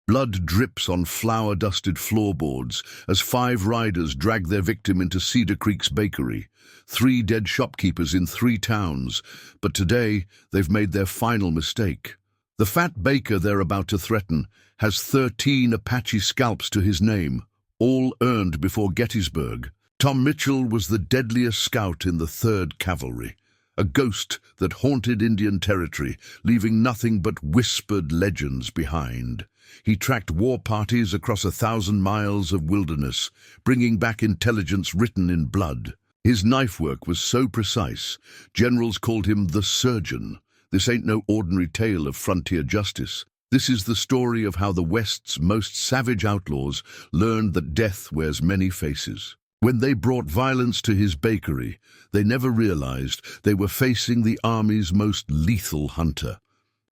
Blood drips on flour-dusted floorboards as 5 riders drag their victim into Cedar Creek's bakery. 3 dead shopkeepers in 3 towns, but today they've made their final mistake. The fat baker they're about to threaten has 13 Apache scalps to his name, all earned before Gettysburg. Tom Mitchell was the deadliest scout in the 3rd Cavalry, a ghost that haunted Indian Territory, leaving nothing but whispered legends behind. He tracked war parties across 1,000 miles of wilderness, bringing back intelligence written in blood. His knife work was so precise, generals called him the surgeon. This ain't no ordinary tale of frontier justice. This is the story of how the West's most savage outlaws learned that death wears many faces. When they brought violence to his bakery, they never realized they were facing the Army's most lethal hunter.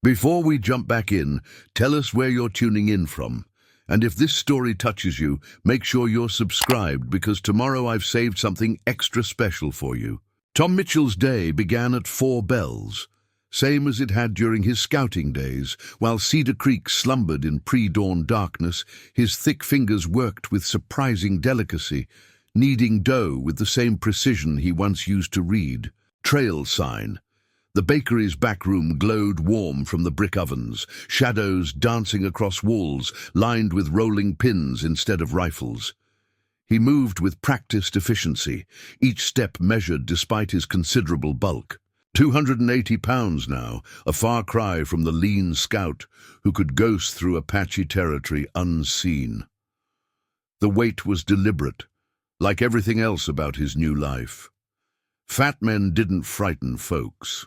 Before we jump back in, tell us where you're tuning in from. And if this story touches you, make sure you're subscribed, because tomorrow I've saved something extra special for you. Tom Mitchell's day began at 4 bells, same as it had during his scouting days. While Cedar Creek slumbered in pre-dawn darkness, his thick fingers worked with surprising delicacy, kneading dough with the same precision he once used to read. Trail sign. The bakery's back room glowed warm from the brick ovens, shadows dancing across walls lined with rolling pins instead of rifles. He moved with practiced efficiency, each step measured despite his considerable bulk. 280 pounds now, a far cry from the lean scout who could ghost through Apache territory unseen. The weight was deliberate, like everything else about his new life. Fat men didn't frighten folks.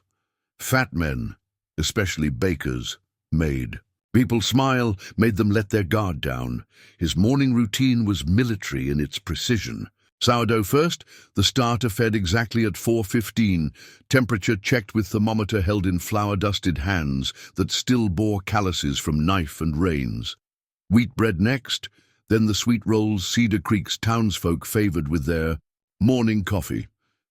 Fat men, especially bakers, made. People's smile made them let their guard down. His morning routine was military in its precision. Sourdough first, the starter fed exactly at 4:15, temperature checked with thermometer held in flour-dusted hands that still bore calluses from knife and reins. Wheat bread next, then the sweet rolls Cedar Creek's townsfolk favored with their morning coffee.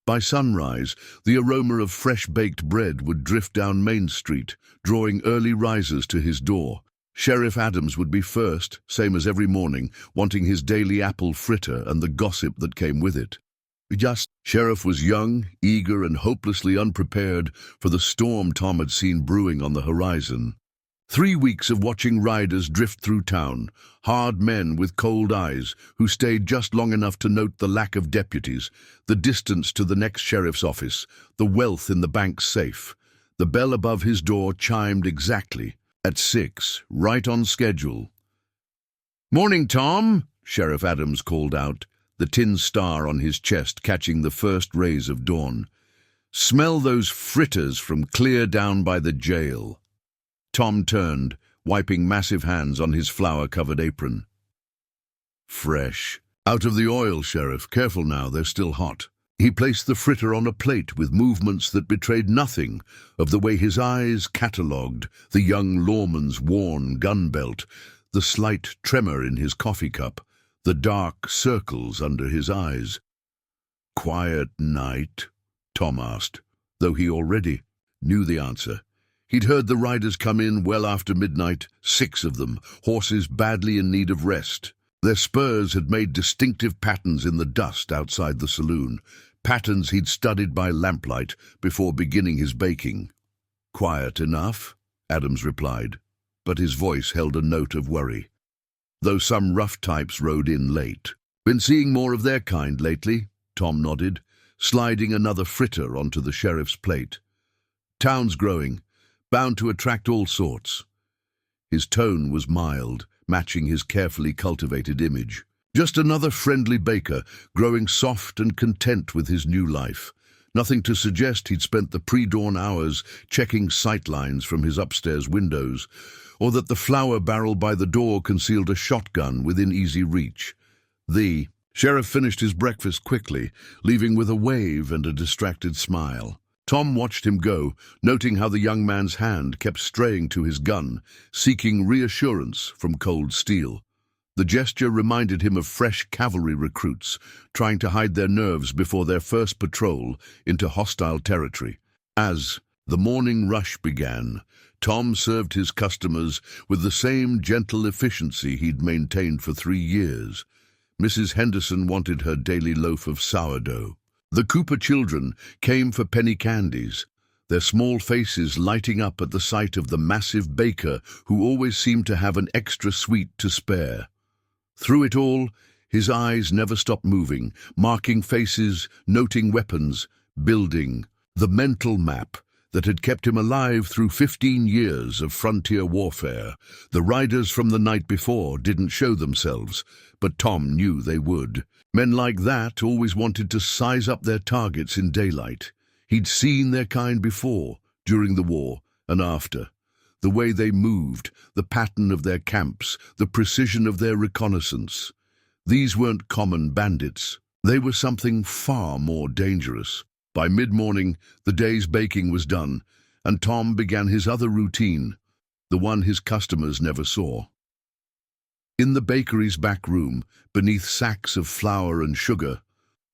By sunrise, the aroma of fresh-baked bread would drift down Main Street, drawing early risers to his door. Sheriff Adams would be first, same as every morning, wanting his daily apple fritter and the gossip that came with it. Sheriff was young, eager, and hopelessly unprepared for the storm Tom had seen brewing on the horizon. 3 weeks of watching riders drift through town, hard men with cold eyes who stayed just long enough to note the lack of deputies, the distance to the next sheriff's office, the wealth in the bank's safe. The bell above his door chimed exactly at 6, right on schedule. "Morning, Tom," Sheriff Adams called out, the tin star on his chest catching the first rays of dawn. "Smell those fritters from clear down by the jail." Tom turned, wiping massive hands on his flour-covered apron. "Fresh. Out of the oil, Sheriff. Careful now, they're still hot." He placed the fritter on a plate with movements that betrayed nothing of the way his eyes catalogued the young lawman's worn gun belt, the slight tremor in his coffee cup, the dark circles under his eyes. "Quiet night?" Tom asked, though he already knew the answer. He'd heard the riders come in well after midnight, 6 of them, horses badly in need of rest. Their spurs had made distinctive patterns in the dust outside the saloon, patterns he'd studied by lamplight before beginning his baking. "Quiet enough," Adams replied, but his voice held a note of worry. Though some rough types rode in late. "Been seeing more of their kind lately?" Tom nodded, sliding another fritter onto the sheriff's plate. "Town's growing, bound to attract all sorts." His tone was mild, matching his carefully cultivated image. Just another friendly baker, growing soft and content with his new life. Nothing to suggest he'd spent the pre-dawn hours checking sightlines from his upstairs windows, or that the flour barrel by the door concealed a shotgun within easy reach. The sheriff finished his breakfast quickly, leaving with a wave and a distracted smile. Tom watched him go, noting how the young man's hand kept straying to his gun, seeking reassurance from cold steel. The gesture reminded him of fresh cavalry recruits, trying to hide their nerves before their first patrol into hostile territory. As the morning rush began, Tom served his customers with the same gentle efficiency he'd maintained for 3 years. Mrs. Henderson wanted her daily loaf of sourdough. The Cooper children came for penny candies, their small faces lighting up at the sight of the massive baker who always seemed to have an extra sweet to spare. Through it all, his eyes never stopped moving, marking faces, noting weapons, building the mental map that had kept him alive through 15 years of frontier warfare. The riders from the night before didn't show themselves, but Tom knew they would. Men like that always wanted to size up their targets in daylight. He'd seen their kind before, during the war and after. The way they moved, the pattern of their camps, the precision of their reconnaissance. These weren't common bandits. They were something far more dangerous. By mid-morning, the day's baking was done, and Tom began his other routine, the one his customers never saw. In the bakery's back room, beneath sacks of flour and sugar,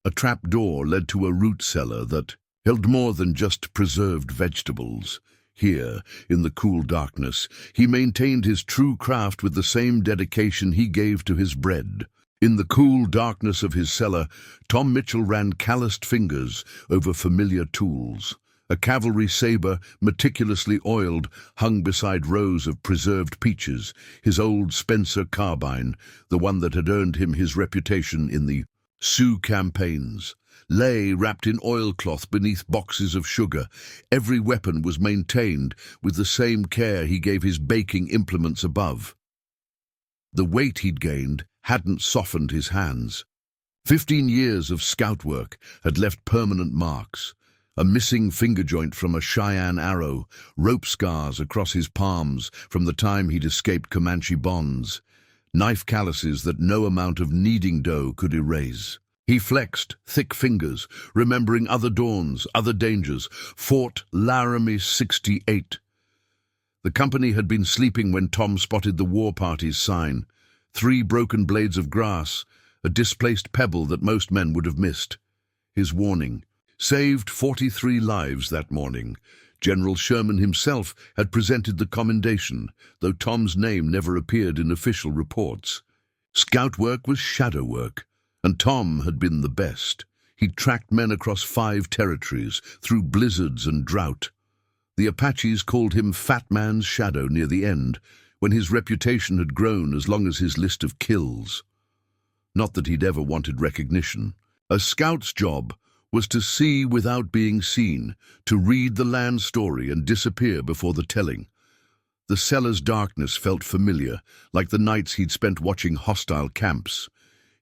a trap door led to a root cellar that held more than just preserved vegetables. Here, in the cool darkness, he maintained his true craft with the same dedication he gave to his bread. In the cool darkness of his cellar, Tom Mitchell ran calloused fingers over familiar tools. A cavalry saber, meticulously oiled, hung beside rows of preserved peaches, his old Spencer carbine, the one that had earned him his reputation in the Sioux campaigns, lay wrapped in oilcloth beneath boxes of sugar. Every weapon was maintained with the same care he gave his baking implements above. The weight he'd gained hadn't softened his hands. 15 years of scout work had left permanent marks. A missing finger joint from a Cheyenne arrow, rope scars across his palms from the time he'd escaped Comanche bonds, knife calluses that no amount of kneading dough could erase. He flexed thick fingers, remembering other dawns, other dangers. Fort Laramie 68. The company had been sleeping when Tom spotted the war party's sign. 3 broken blades of grass, a displaced pebble that most men would have missed. His warning saved 43 lives that morning. General Sherman himself had presented the commendation, though Tom's name never appeared in official reports. Scout work was shadow work, and Tom had been the best. He'd tracked men across 5 territories, through blizzards and drought. The Apaches called him Fat Man's Shadow near the end, when his reputation had grown as long as his list of kills. Not that he'd ever wanted recognition. A scout's job was to see without being seen, to read the land story and disappear before the telling. The cellar's darkness felt familiar, like the nights he'd spent watching hostile camps.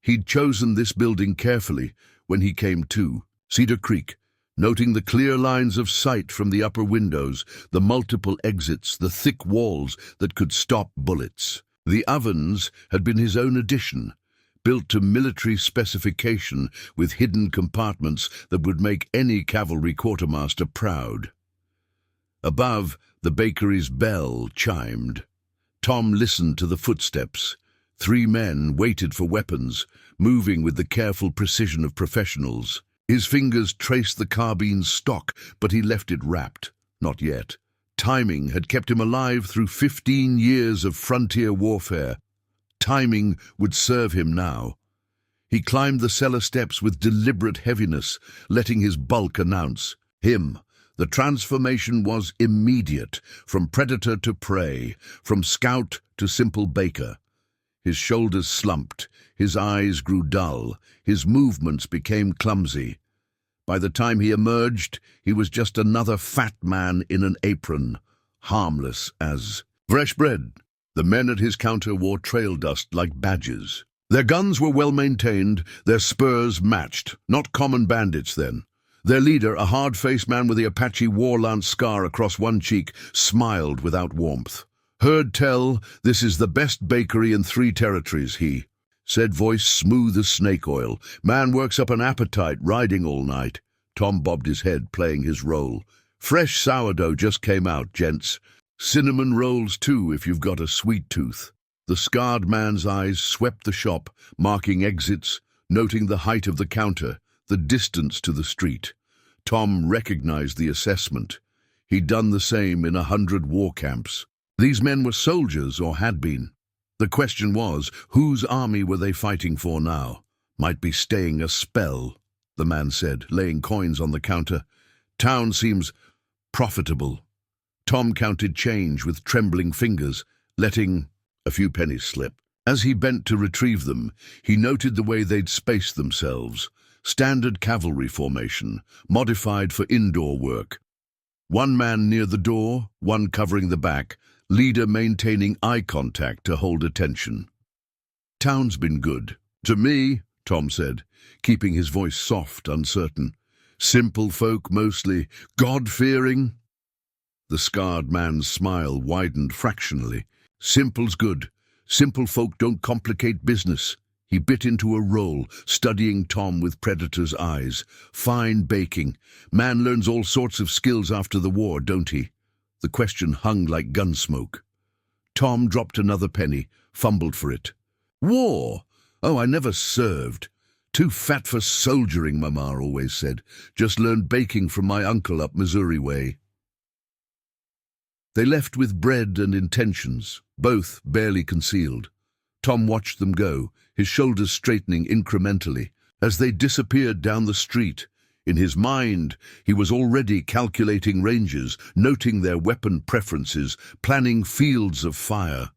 He'd chosen this building carefully when he came to Cedar Creek, noting the clear lines of sight from the upper windows, the multiple exits, the thick walls that could stop bullets. The ovens had been his own addition, built to military specification with hidden compartments that would make any cavalry quartermaster proud. Above, the bakery's bell chimed. Tom listened to the footsteps. 3 men waited for weapons, moving with the careful precision of professionals. His fingers traced the carbine's stock, but he left it wrapped. Not yet. Timing had kept him alive through 15 years of frontier warfare. Timing would serve him now. He climbed the cellar steps with deliberate heaviness, letting his bulk announce him. The transformation was immediate, from predator to prey, from scout to simple baker. His shoulders slumped, his eyes grew dull, his movements became clumsy. By the time he emerged, he was just another fat man in an apron, harmless as fresh bread. The men at his counter wore trail dust like badges. Their guns were well maintained, their spurs matched, not common bandits then. Their leader, a hard-faced man with the Apache war lance scar across one cheek, smiled without warmth. "Heard tell, this is the best bakery in 3 territories," he said, voice smooth as snake oil. "Man works up an appetite riding all night." Tom bobbed his head, playing his role. "Fresh sourdough just came out, gents. Cinnamon rolls too, if you've got a sweet tooth." The scarred man's eyes swept the shop, marking exits, noting the height of the counter, the distance to the street. Tom recognized the assessment. He'd done the same in 100 war camps. These men were soldiers, or had been. The question was, whose army were they fighting for now? Might be staying a spell, the man said, laying coins on the counter. Town seems profitable. Tom counted change with trembling fingers, letting a few pennies slip. As he bent to retrieve them, he noted the way they'd spaced themselves. Standard cavalry formation, modified for indoor work. One man near the door, one covering the back, leader maintaining eye contact to hold attention. Town's been good. To me, Tom said, keeping his voice soft, uncertain. Simple folk mostly, God-fearing. The scarred man's smile widened fractionally. Simple's good. Simple folk don't complicate business. He bit into a roll, studying Tom with predator's eyes. Fine baking. Man learns all sorts of skills after the war, don't he? The question hung like gun smoke. Tom dropped another penny, fumbled for it. War? Oh, I never served. Too fat for soldiering, Mama always said. Just learned baking from my uncle up Missouri way. They left with bread and intentions, both barely concealed. Tom watched them go, his shoulders straightening incrementally, as they disappeared down the street. In his mind, he was already calculating ranges, noting their weapon preferences, planning fields of fire.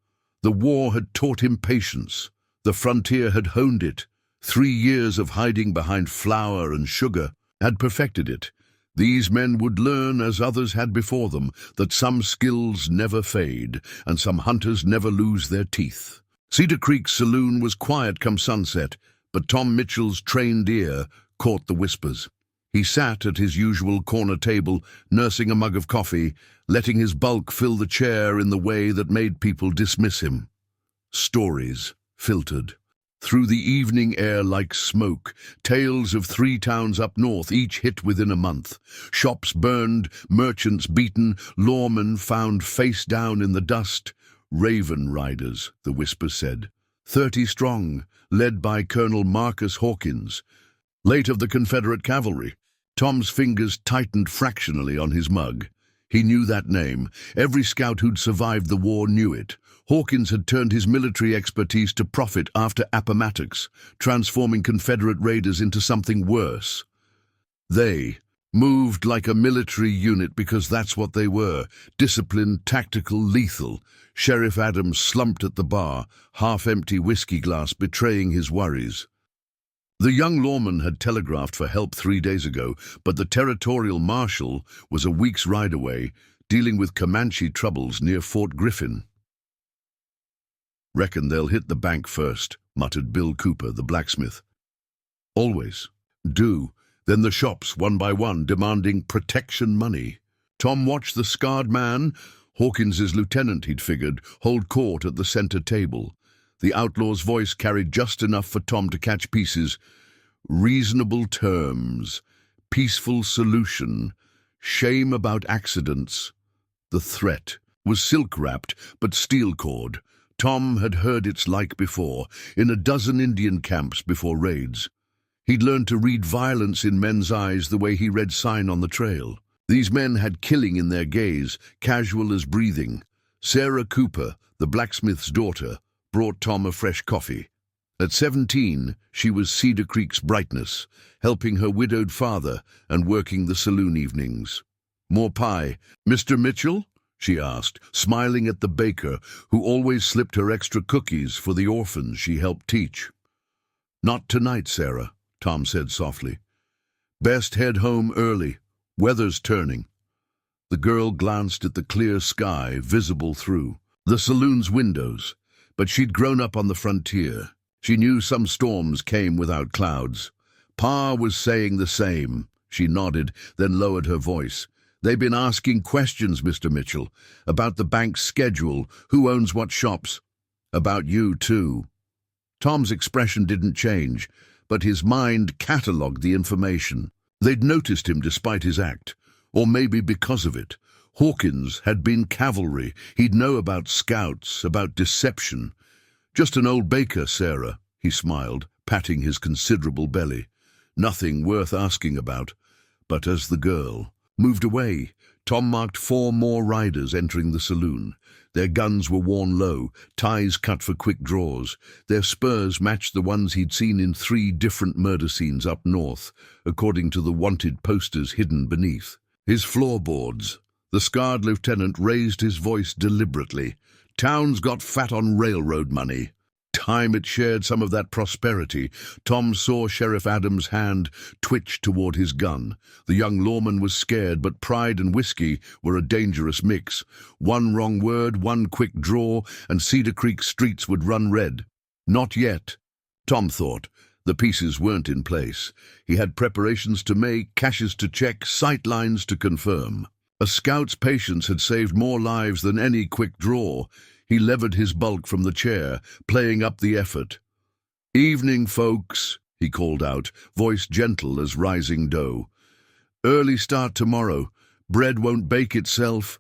The war had taught him patience. The frontier had honed it. 3 years of hiding behind flour and sugar had perfected it. These men would learn, as others had before them, that some skills never fade, and some hunters never lose their teeth. Cedar Creek's saloon was quiet come sunset, but Tom Mitchell's trained ear caught the whispers. He sat at his usual corner table, nursing a mug of coffee, letting his bulk fill the chair in the way that made people dismiss him. Stories filtered through the evening air like smoke, tales of 3 towns up north, each hit within a month. Shops burned, merchants beaten, lawmen found face down in the dust. Raven Riders, the whisper said. 30 strong, led by Colonel Marcus Hawkins, late of the Confederate Cavalry. Tom's fingers tightened fractionally on his mug. He knew that name. Every scout who'd survived the war knew it. Hawkins had turned his military expertise to profit after Appomattox, transforming Confederate raiders into something worse. They moved like a military unit because that's what they were, disciplined, tactical, lethal. Sheriff Adams slumped at the bar, half-empty whiskey glass betraying his worries. The young lawman had telegraphed for help 3 days ago, but the territorial marshal was a week's ride away, dealing with Comanche troubles near Fort Griffin. Reckon they'll hit the bank first, muttered Bill Cooper, the blacksmith. Always. Do. Then the shops, one by one, demanding protection money. Tom watched the scarred man, Hawkins's lieutenant, he'd figured, hold court at the center table. The outlaw's voice carried just enough for Tom to catch pieces. Reasonable terms, peaceful solution, shame about accidents. The threat was silk-wrapped, but steel-cord. Tom had heard its like before, in a dozen Indian camps before raids. He'd learned to read violence in men's eyes the way he read sign on the trail. These men had killing in their gaze, casual as breathing. Sarah Cooper, the blacksmith's daughter, brought Tom a fresh coffee. At 17, she was Cedar Creek's brightness, helping her widowed father and working the saloon evenings. More pie, Mr. Mitchell? She asked, smiling at the baker, who always slipped her extra cookies for the orphans she helped teach. Not tonight, Sarah, Tom said softly. Best head home early. Weather's turning. The girl glanced at the clear sky visible through the saloon's windows, but she'd grown up on the frontier. She knew some storms came without clouds. Pa was saying the same. She nodded, then lowered her voice. They've been asking questions, Mr. Mitchell, about the bank's schedule, who owns what shops. About you, too. Tom's expression didn't change, but his mind catalogued the information. They'd noticed him despite his act, or maybe because of it. Hawkins had been cavalry. He'd know about scouts, about deception. Just an old baker, Sarah, he smiled, patting his considerable belly. Nothing worth asking about. But as the girl moved away, Tom marked 4 more riders entering the saloon. Their guns were worn low, ties cut for quick draws. Their spurs matched the ones he'd seen in 3 different murder scenes up north, according to the wanted posters hidden beneath. His floorboards. The scarred lieutenant raised his voice deliberately. Town's got fat on railroad money. Time it shared some of that prosperity. Tom saw Sheriff Adams' hand twitch toward his gun. The young lawman was scared, but pride and whiskey were a dangerous mix. One wrong word, one quick draw, and Cedar Creek streets would run red. Not yet, Tom thought. The pieces weren't in place. He had preparations to make, caches to check, sight lines to confirm. A scout's patience had saved more lives than any quick draw. He levered his bulk from the chair, playing up the effort. "Evening, folks," he called out, voice gentle as rising dough. "Early start tomorrow. Bread won't bake itself."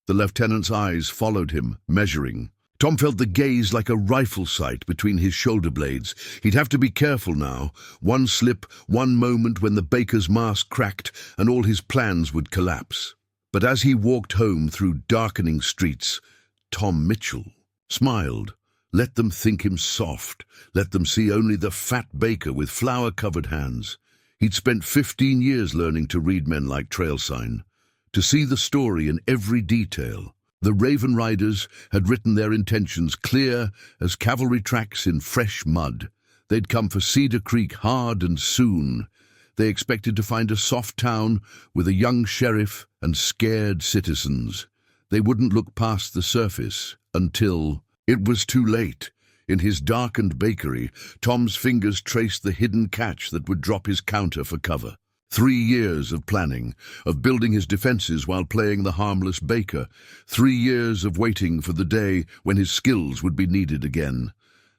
The lieutenant's eyes followed him, measuring. Tom felt the gaze like a rifle sight between his shoulder blades. He'd have to be careful now. One slip, one moment when the baker's mask cracked, and all his plans would collapse. But as he walked home through darkening streets, Tom Mitchell smiled. Let them think him soft. Let them see only the fat baker with flour-covered hands. He'd spent 15 years learning to read men like trail sign, to see the story in every detail. The Raven Riders had written their intentions clear as cavalry tracks in fresh mud. They'd come for Cedar Creek hard and soon. They expected to find a soft town with a young sheriff and scared citizens. They wouldn't look past the surface until it was too late. In his darkened bakery, Tom's fingers traced the hidden catch that would drop his counter for cover. 3 years of planning, of building his defenses while playing the harmless baker. 3 years of waiting for the day when his skills would be needed again.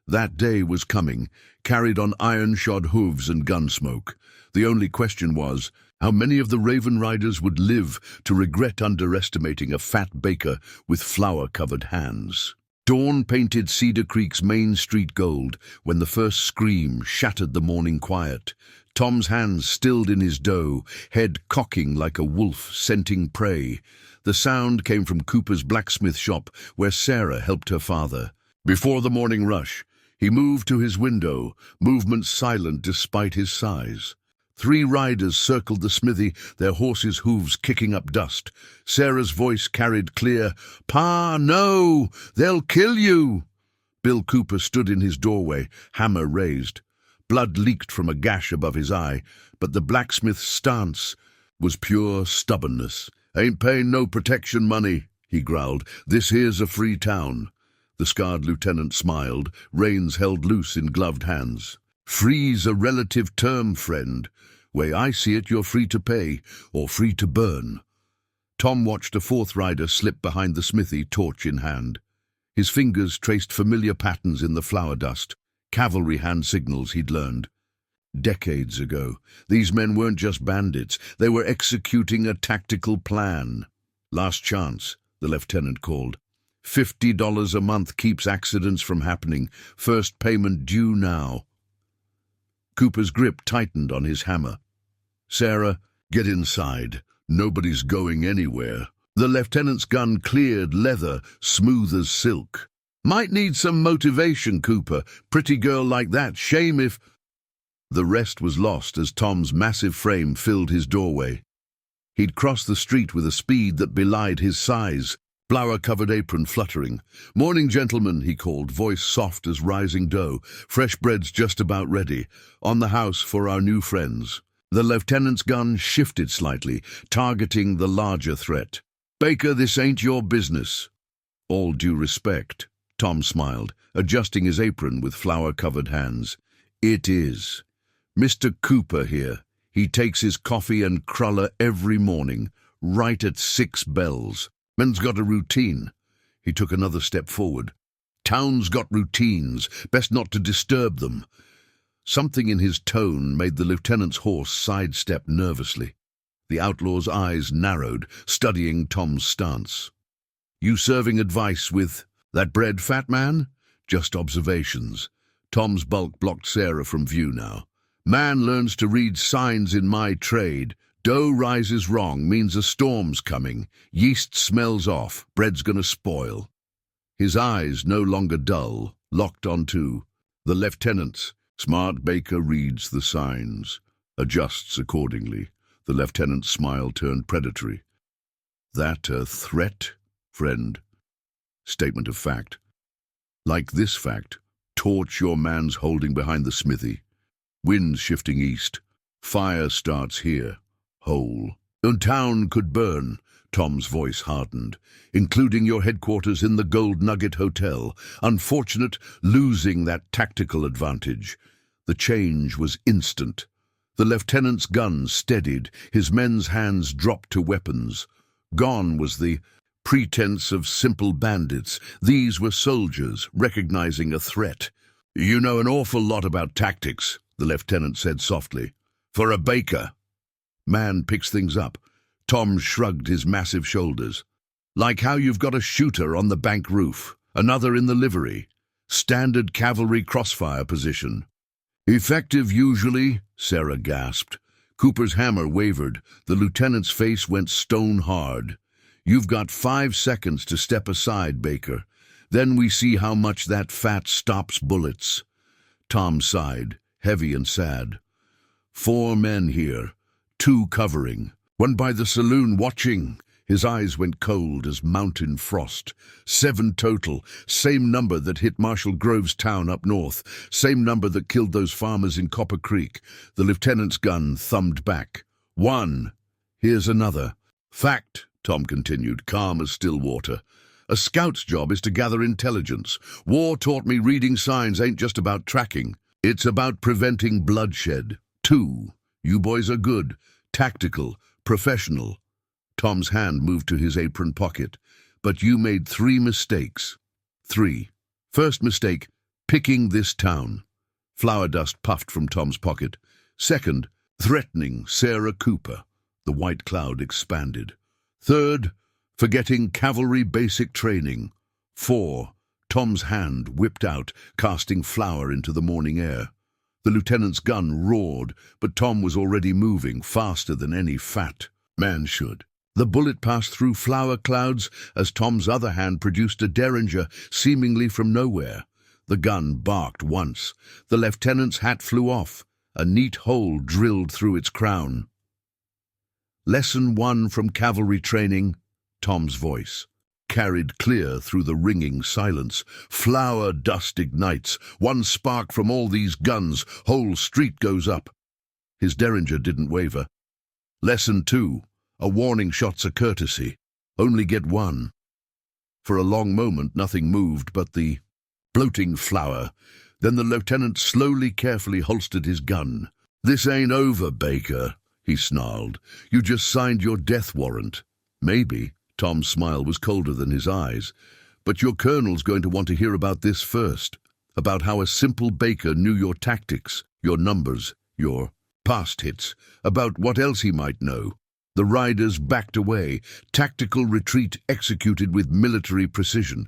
That day was coming, carried on iron-shod hooves and gun smoke. The only question was, how many of the Raven Riders would live to regret underestimating a fat baker with flour-covered hands? Dawn painted Cedar Creek's main street gold when the first scream shattered the morning quiet. Tom's hands stilled in his dough, head cocking like a wolf scenting prey. The sound came from Cooper's blacksmith shop, where Sarah helped her father. Before the morning rush, he moved to his window, movement silent despite his size. 3 riders circled the smithy, their horses' hooves kicking up dust. Sarah's voice carried clear, "Pa, no! They'll kill you!" Bill Cooper stood in his doorway, hammer raised. Blood leaked from a gash above his eye, but the blacksmith's stance was pure stubbornness. "Ain't paying no protection money," he growled. "This here's a free town." The scarred lieutenant smiled, reins held loose in gloved hands. "Free's a relative term, friend. Way I see it, you're free to pay, or free to burn." Tom watched a 4th rider slip behind the smithy, torch in hand. His fingers traced familiar patterns in the flour dust, cavalry hand signals he'd learned. Decades ago, these men weren't just bandits, they were executing a tactical plan. "Last chance," the lieutenant called. $50 a month keeps accidents from happening. First payment due now." Cooper's grip tightened on his hammer. "Sarah, get inside. Nobody's going anywhere." The lieutenant's gun cleared leather, smooth as silk. "Might need some motivation, Cooper. Pretty girl like that. Shame if—" The rest was lost as Tom's massive frame filled his doorway. He'd crossed the street with a speed that belied his size, flour-covered apron fluttering. "Morning, gentlemen," he called, voice soft as rising dough. "Fresh bread's just about ready. On the house for our new friends." The lieutenant's gun shifted slightly, targeting the larger threat. "Baker, this ain't your business." "All due respect," Tom smiled, adjusting his apron with flour-covered hands. "It is. Mr. Cooper here. He takes his coffee and cruller every morning, right at 6 bells. Men's got a routine." He took another step forward. "Town's got routines. Best not to disturb them." Something in his tone made the lieutenant's horse sidestep nervously. The outlaw's eyes narrowed, studying Tom's stance. "You serving advice with that bread, fat man?" "Just observations." Tom's bulk blocked Sarah from view now. "Man learns to read signs in my trade, Dough rises wrong means a storm's coming. Yeast smells off. Bread's gonna spoil. His eyes, no longer dull, locked onto the lieutenant's. Smart baker reads the signs, adjusts accordingly. The lieutenant's smile turned predatory. That a threat, friend? Statement of fact. Like this fact, torch your man's holding behind the smithy. Winds shifting east. Fire starts here. Whole. The town could burn. Tom's voice hardened, including your headquarters in the Gold Nugget Hotel. Unfortunate, losing that tactical advantage. The change was instant. The lieutenant's gun steadied, his men's hands dropped to weapons. Gone was the pretense of simple bandits. These were soldiers, recognizing a threat. "You know an awful lot about tactics," the lieutenant said softly. "For a baker." Man picks things up. Tom shrugged his massive shoulders. "Like how you've got a shooter on the bank roof, another in the livery. Standard cavalry crossfire position." "Effective usually," Sarah gasped. Cooper's hammer wavered. The lieutenant's face went stone hard. "You've got 5 seconds to step aside, Baker. Then we see how much that fat stops bullets." Tom sighed, heavy and sad. 4 men here, 2 covering. One by the saloon watching. His eyes went cold as mountain frost. 7 total, same number that hit Marshall Grove's town up north, same number that killed those farmers in Copper Creek. The lieutenant's gun thumbed back. 1. Here's another. "Fact," Tom continued, calm as still water. "A scout's job is to gather intelligence. War taught me reading signs ain't just about tracking. It's about preventing bloodshed. 2. You boys are good, tactical, professional." Tom's hand moved to his apron pocket. "But you made 3 mistakes. 3. First mistake, picking this town." Flour dust puffed from Tom's pocket. "Second, threatening Sarah Cooper." The white cloud expanded. "Third, forgetting cavalry basic training." 4. Tom's hand whipped out, casting flour into the morning air. The lieutenant's gun roared, but Tom was already moving, faster than any fat man should. The bullet passed through flour clouds as Tom's other hand produced a derringer, seemingly from nowhere. The gun barked once. The lieutenant's hat flew off, a neat hole drilled through its crown. "Lesson 1 from cavalry training," Tom's voice carried clear through the ringing silence. "Flour dust ignites. 1 spark from all these guns, whole street goes up." His derringer didn't waver. "Lesson 2. A warning shot's a courtesy. Only get 1. For a long moment nothing moved but the bloating flour. Then the lieutenant slowly, carefully holstered his gun. "This ain't over, Baker," he snarled. "You just signed your death warrant." "Maybe." Tom's smile was colder than his eyes. "But your colonel's going to want to hear about this first. About how a simple baker knew your tactics, your numbers, your past hits. About what else he might know." The riders backed away, tactical retreat executed with military precision.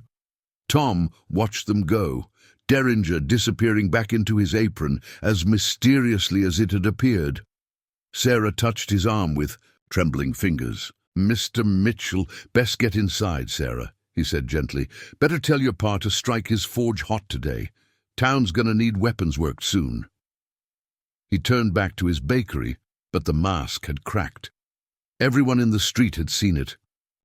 Tom watched them go, derringer disappearing back into his apron as mysteriously as it had appeared. Sarah touched his arm with trembling fingers. "Mr. Mitchell, best get inside, Sarah," he said gently. "Better tell your pa to strike his forge hot today. Town's gonna need weapons worked soon." He turned back to his bakery, but the mask had cracked. Everyone in the street had seen it.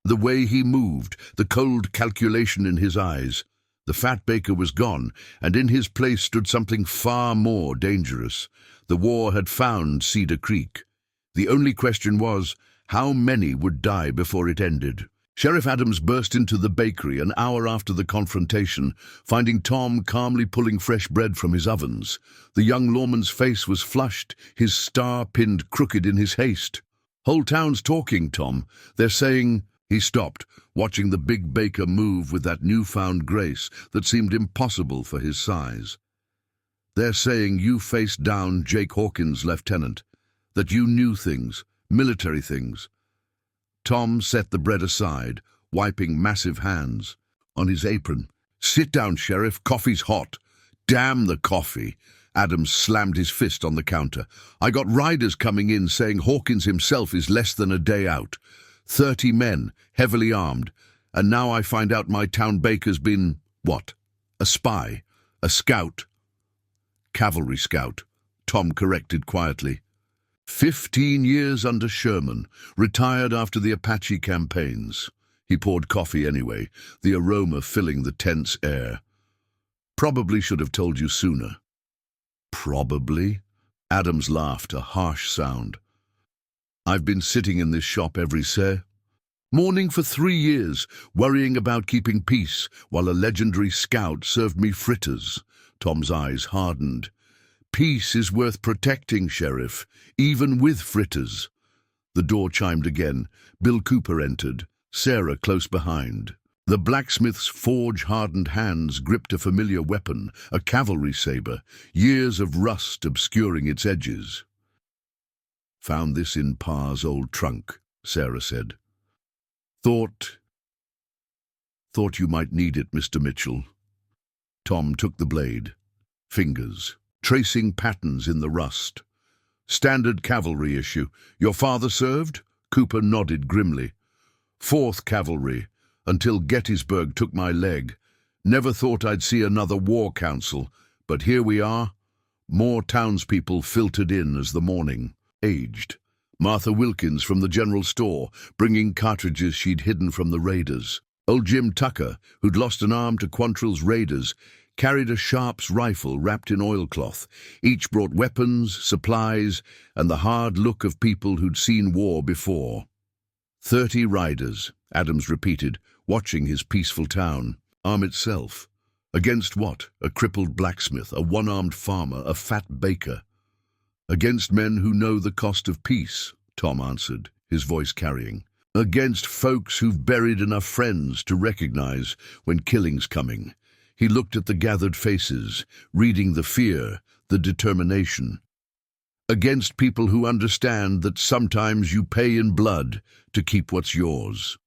The way he moved, the cold calculation in his eyes. The fat baker was gone, and in his place stood something far more dangerous. The war had found Cedar Creek. The only question was, how many would die before it ended? Sheriff Adams burst into the bakery an hour after the confrontation, finding Tom calmly pulling fresh bread from his ovens. The young lawman's face was flushed, his star pinned crooked in his haste. "Whole town's talking, Tom. They're saying—" He stopped, watching the big baker move with that newfound grace that seemed impossible for his size. "They're saying you faced down Jake Hawkins, Lieutenant. That you knew things, military things." Tom set the bread aside, wiping massive hands on his apron. "Sit down, Sheriff. Coffee's hot." "Damn the coffee. Adams slammed his fist on the counter. "I got riders coming in saying Hawkins himself is less than a day out. 30 men, heavily armed. And now I find out my town baker's been, what? A spy? A scout?" "Cavalry scout," Tom corrected quietly. 15 years under Sherman, retired after the Apache campaigns. He poured coffee anyway, the aroma filling the tense air. "Probably should have told you sooner." "Probably?" Adams laughed, a harsh sound. "I've been sitting in this shop every morning for 3 years, worrying about keeping peace, while a legendary scout served me fritters." Tom's eyes hardened. "Peace is worth protecting, Sheriff, even with fritters." The door chimed again. Bill Cooper entered, Sarah close behind. The blacksmith's forge-hardened hands gripped a familiar weapon, a cavalry saber, years of rust obscuring its edges. "Found this in Pa's old trunk," Sarah said. Thought you might need it, Mr. Mitchell." Tom took the blade. Fingers, tracing patterns in the rust. "Standard cavalry issue. Your father served?" Cooper nodded grimly. "4th Cavalry, until Gettysburg took my leg. Never thought I'd see another war council, but here we are." More townspeople filtered in as the morning aged. Martha Wilkins from the general store, bringing cartridges she'd hidden from the raiders. Old Jim Tucker, who'd lost an arm to Quantrill's raiders, carried a Sharp's rifle wrapped in oilcloth. Each brought weapons, supplies, and the hard look of people who'd seen war before. 30 riders, Adams repeated, watching his peaceful town. Arm itself. Against what? A crippled blacksmith, a one-armed farmer, a fat baker. "Against men who know the cost of peace," Tom answered, his voice carrying. "Against folks who've buried enough friends to recognize when killing's coming." He looked at the gathered faces, reading the fear, the determination. "Against people who understand that sometimes you pay in blood to keep what's yours."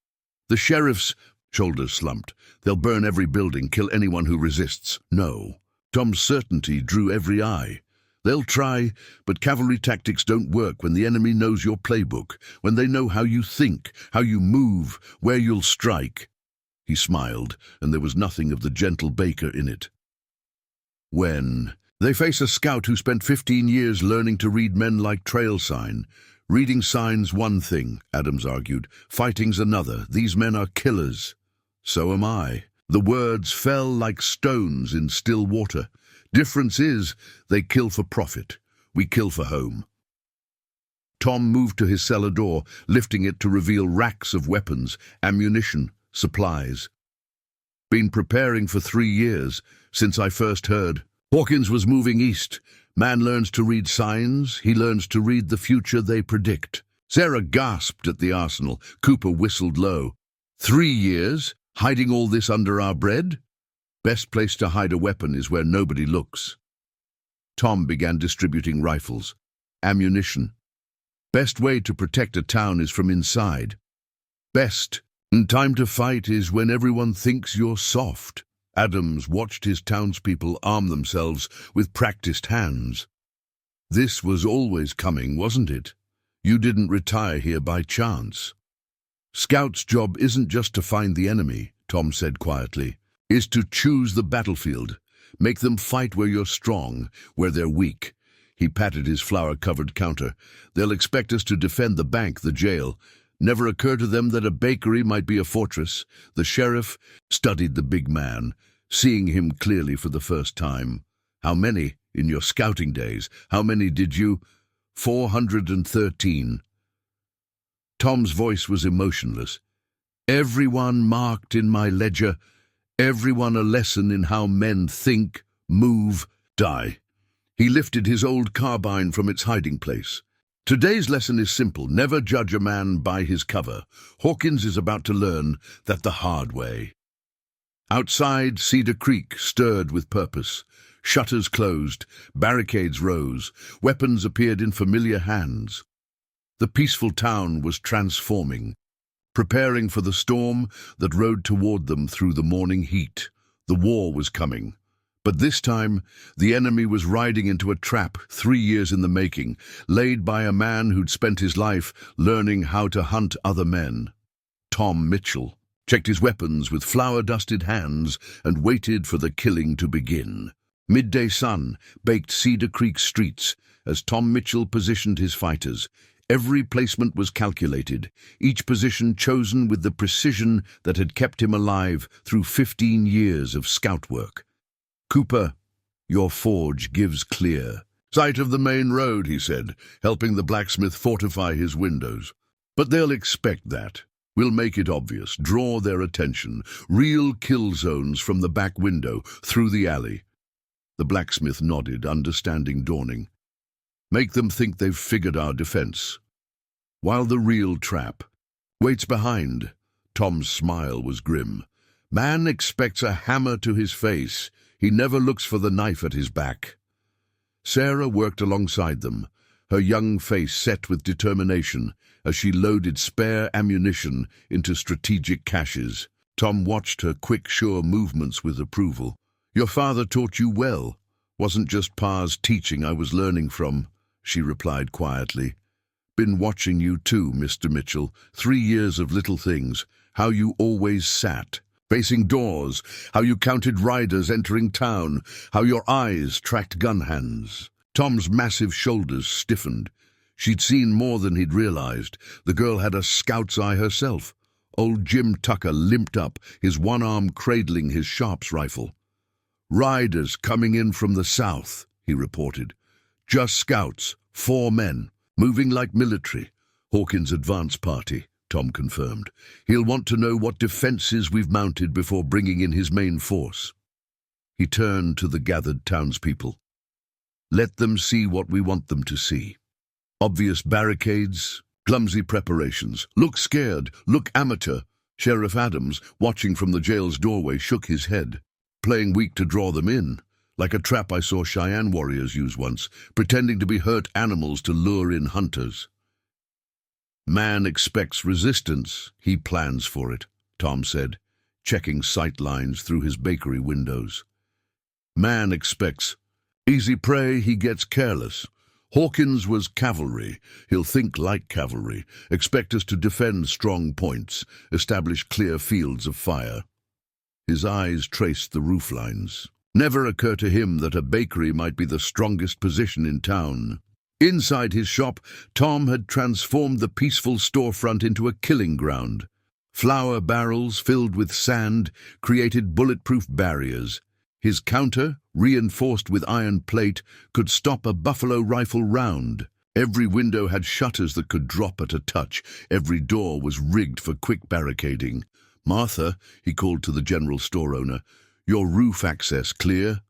The sheriff's shoulders slumped. "They'll burn every building, kill anyone who resists." No. Tom's certainty drew every eye. "They'll try, but cavalry tactics don't work when the enemy knows your playbook, when they know how you think, how you move, where you'll strike." He smiled, and there was nothing of the gentle baker in it. "When they face a scout who spent 15 years learning to read men like trail sign. Reading signs one thing," Adams argued. "Fighting's another. These men are killers." "So am I." The words fell like stones in still water. "Difference is, they kill for profit. We kill for home." Tom moved to his cellar door, lifting it to reveal racks of weapons, ammunition, supplies. "Been preparing for 3 years, since I first heard. Hawkins was moving east. Man learns to read signs, he learns to read the future they predict." Sarah gasped at the arsenal. Cooper whistled low. 3 years? Hiding all this under our bread? Best place to hide a weapon is where nobody looks. Tom began distributing rifles. Ammunition. Best way to protect a town is from inside. Best. And time to fight is when everyone thinks you're soft. Adams watched his townspeople arm themselves with practiced hands. This was always coming, wasn't it? You didn't retire here by chance. Scout's job isn't just to find the enemy, Tom said quietly. Is to choose the battlefield. Make them fight where you're strong, where they're weak. He patted his flour-covered counter. They'll expect us to defend the bank, the jail. Never occurred to them that a bakery might be a fortress. The sheriff studied the big man, seeing him clearly for the first time. How many in your scouting days? How many did you? 413. Tom's voice was emotionless. Everyone marked in my ledger, everyone a lesson in how men think, move, die. He lifted his old carbine from its hiding place. Today's lesson is simple. Never judge a man by his cover. Hawkins is about to learn that the hard way. Outside, Cedar Creek stirred with purpose. Shutters closed, barricades rose, weapons appeared in familiar hands. The peaceful town was transforming, preparing for the storm that rode toward them through the morning heat. The war was coming, But this time, the enemy was riding into a trap 3 years in the making, laid by a man who'd spent his life learning how to hunt other men. Tom Mitchell checked his weapons with flour-dusted hands and waited for the killing to begin. Midday sun baked Cedar Creek streets as Tom Mitchell positioned his fighters. Every placement was calculated, each position chosen with the precision that had kept him alive through 15 years of scout work. "Cooper, your forge gives clear." "Sight of the main road," he said, helping the blacksmith fortify his windows. "But they'll expect that. We'll make it obvious, draw their attention. Real kill zones from the back window, through the alley." The blacksmith nodded, understanding dawning. "Make them think they've figured our defense, while the real trap waits behind." Tom's smile was grim. "Man expects a hammer to his face. He never looks for the knife at his back." Sarah worked alongside them, her young face set with determination as she loaded spare ammunition into strategic caches. Tom watched her quick, sure movements with approval. "Your father taught you well. Wasn't just Pa's teaching I was learning from," she replied quietly. "Been watching you too, Mr. Mitchell. 3 years of little things. How you always sat, facing doors, how you counted riders entering town, how your eyes tracked gun hands." Tom's massive shoulders stiffened. She'd seen more than he'd realized. The girl had a scout's eye herself. Old Jim Tucker limped up, his one arm cradling his sharps rifle. "Riders coming in from the south," he reported. "Just scouts, 4 men, moving like military. Hawkins' advance party," Tom confirmed. "He'll want to know what defenses we've mounted before bringing in his main force." He turned to the gathered townspeople. "Let them see what we want them to see. Obvious barricades, clumsy preparations. Look scared, look amateur." Sheriff Adams, watching from the jail's doorway, shook his head. "Playing weak to draw them in, like a trap I saw Cheyenne warriors use once, pretending to be hurt animals to lure in hunters." "Man expects resistance, he plans for it," Tom said, checking sight lines through his bakery windows. "Man expects easy prey, he gets careless. Hawkins was cavalry. He'll think like cavalry, expect us to defend strong points, establish clear fields of fire." His eyes traced the roof lines. Never occurred to him that a bakery might be the strongest position in town. Inside his shop, Tom had transformed the peaceful storefront into a killing ground. Flour barrels filled with sand created bulletproof barriers. His counter, reinforced with iron plate, could stop a buffalo rifle round. Every window had shutters that could drop at a touch. Every door was rigged for quick barricading. "Martha," he called to the general store owner, "your roof access clear?"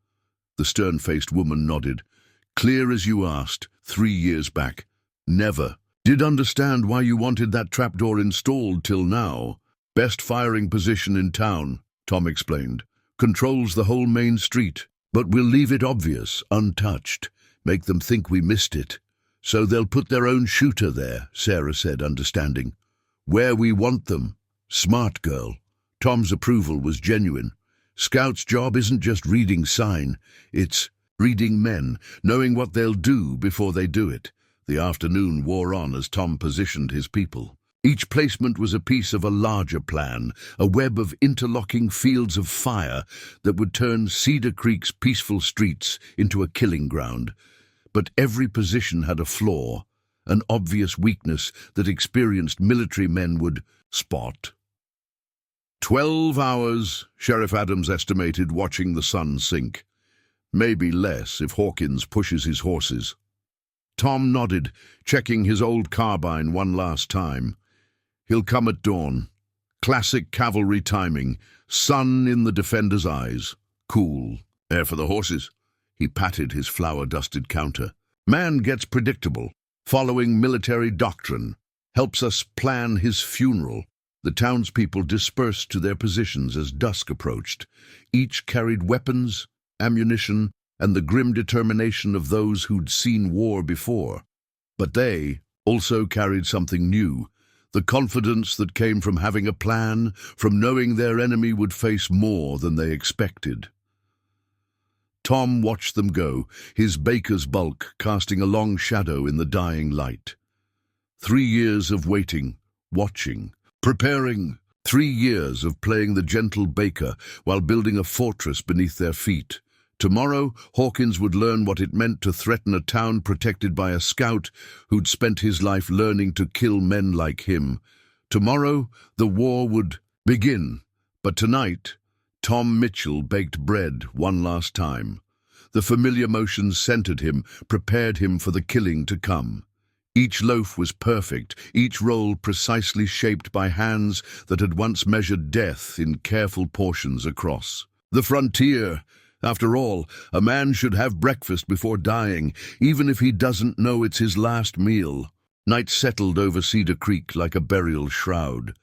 The stern-faced woman nodded. "Clear as you asked, 3 years back. Never. Did understand why you wanted that trapdoor installed till now. Best firing position in town," Tom explained. "Controls the whole main street. But we'll leave it obvious, untouched. Make them think we missed it. So they'll put their own shooter there," Sarah said, understanding. "Where we want them." Smart girl. Tom's approval was genuine. Scout's job isn't just reading sign, it's reading men, knowing what they'll do before they do it. The afternoon wore on as Tom positioned his people. Each placement was a piece of a larger plan, a web of interlocking fields of fire that would turn Cedar Creek's peaceful streets into a killing ground. But every position had a flaw, an obvious weakness that experienced military men would spot. 12 hours, Sheriff Adams estimated, watching the sun sink. Maybe less if Hawkins pushes his horses. Tom nodded, checking his old carbine one last time. He'll come at dawn. Classic cavalry timing, sun in the defender's eyes. Cool. Air for the horses. He patted his flour-dusted counter. Man gets predictable, following military doctrine. Helps us plan his funeral. The townspeople dispersed to their positions as dusk approached. Each carried weapons, ammunition, and the grim determination of those who'd seen war before. But they also carried something new, the confidence that came from having a plan, from knowing their enemy would face more than they expected. Tom watched them go, his baker's bulk casting a long shadow in the dying light. 3 years of waiting, watching, preparing. 3 years of playing the gentle baker while building a fortress beneath their feet. Tomorrow, Hawkins would learn what it meant to threaten a town protected by a scout who'd spent his life learning to kill men like him. Tomorrow, the war would begin. But tonight, Tom Mitchell baked bread one last time. The familiar motions centered him, prepared him for the killing to come. Each loaf was perfect, each roll precisely shaped by hands that had once measured death in careful portions across. The frontier! After all, a man should have breakfast before dying, even if he doesn't know it's his last meal. Night settled over Cedar Creek like a burial shroud.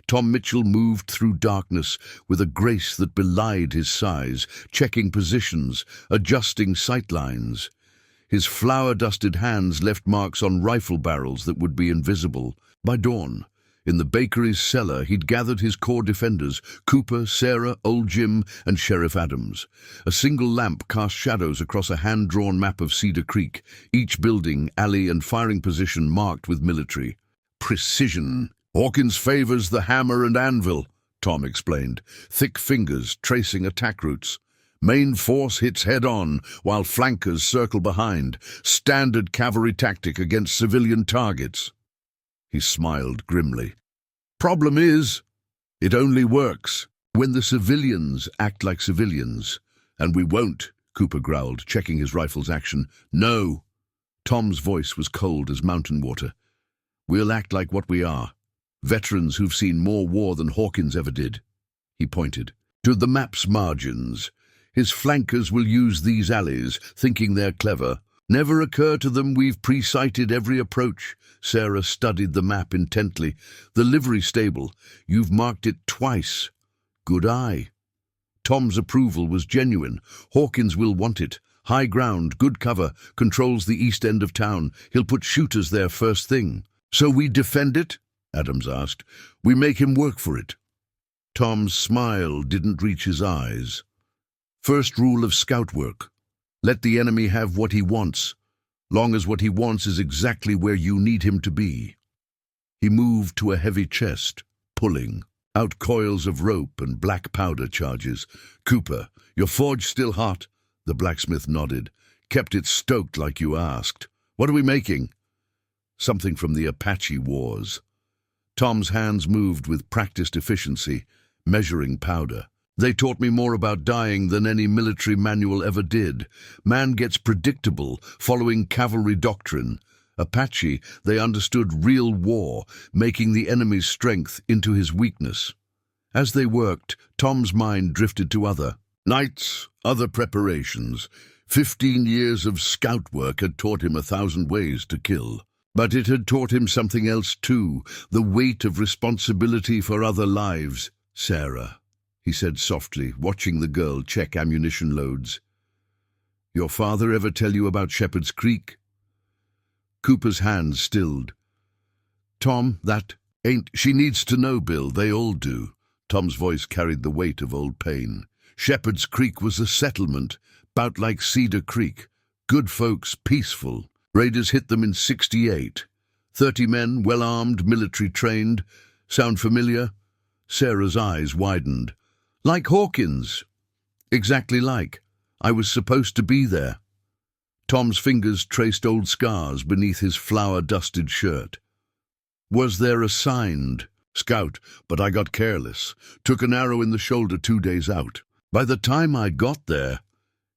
Tom Mitchell moved through darkness with a grace that belied his size, checking positions, adjusting sightlines. His flour-dusted hands left marks on rifle barrels that would be invisible. By dawn, in the bakery's cellar, he'd gathered his core defenders, Cooper, Sarah, Old Jim, and Sheriff Adams. A single lamp cast shadows across a hand-drawn map of Cedar Creek, each building, alley, and firing position marked with military precision. "Hawkins favors the hammer and anvil," Tom explained, thick fingers tracing attack routes. "Main force hits head-on, while flankers circle behind. Standard cavalry tactic against civilian targets." He smiled grimly. "Problem is, it only works when the civilians act like civilians. And we won't," Cooper growled, checking his rifle's action. "No." Tom's voice was cold as mountain water. "We'll act like what we are. Veterans who've seen more war than Hawkins ever did." He pointed to the map's margins. "His flankers will use these alleys, thinking they're clever. Never occur to them we've pre-sighted every approach." Sarah studied the map intently. "The livery stable. You've marked it twice. Good eye." Tom's approval was genuine. "Hawkins will want it. High ground, good cover, controls the east end of town. He'll put shooters there first thing." "So we defend it?" Adams asked. "We make him work for it." Tom's smile didn't reach his eyes. "First rule of scout work. Let the enemy have what he wants, long as what he wants is exactly where you need him to be." He moved to a heavy chest, pulling out coils of rope and black powder charges. "Cooper, your forge still hot?" The blacksmith nodded. "Kept it stoked like you asked. What are we making?" "Something from the Apache wars." Tom's hands moved with practiced efficiency, measuring powder. "They taught me more about dying than any military manual ever did. Man gets predictable, following cavalry doctrine. Apache, they understood real war, making the enemy's strength into his weakness." As they worked, Tom's mind drifted to other nights, other preparations. 15 years of scout work had taught him 1,000 ways to kill. But it had taught him something else too, the weight of responsibility for other lives. "Sarah," he said softly, watching the girl check ammunition loads. "Your father ever tell you about Shepherd's Creek?" Cooper's hand stilled. "Tom, that ain't—" "She needs to know, Bill. They all do." Tom's voice carried the weight of old pain. "Shepherd's Creek was a settlement, 'bout like Cedar Creek. Good folks, peaceful. Raiders hit them in 68. 30 men, well-armed, military-trained. Sound familiar?" Sarah's eyes widened. "Like Hawkins." "Exactly like. I was supposed to be there." Tom's fingers traced old scars beneath his flour-dusted shirt. "Was there a signed scout, but I got careless. Took an arrow in the shoulder 2 days out. By the time I got there—"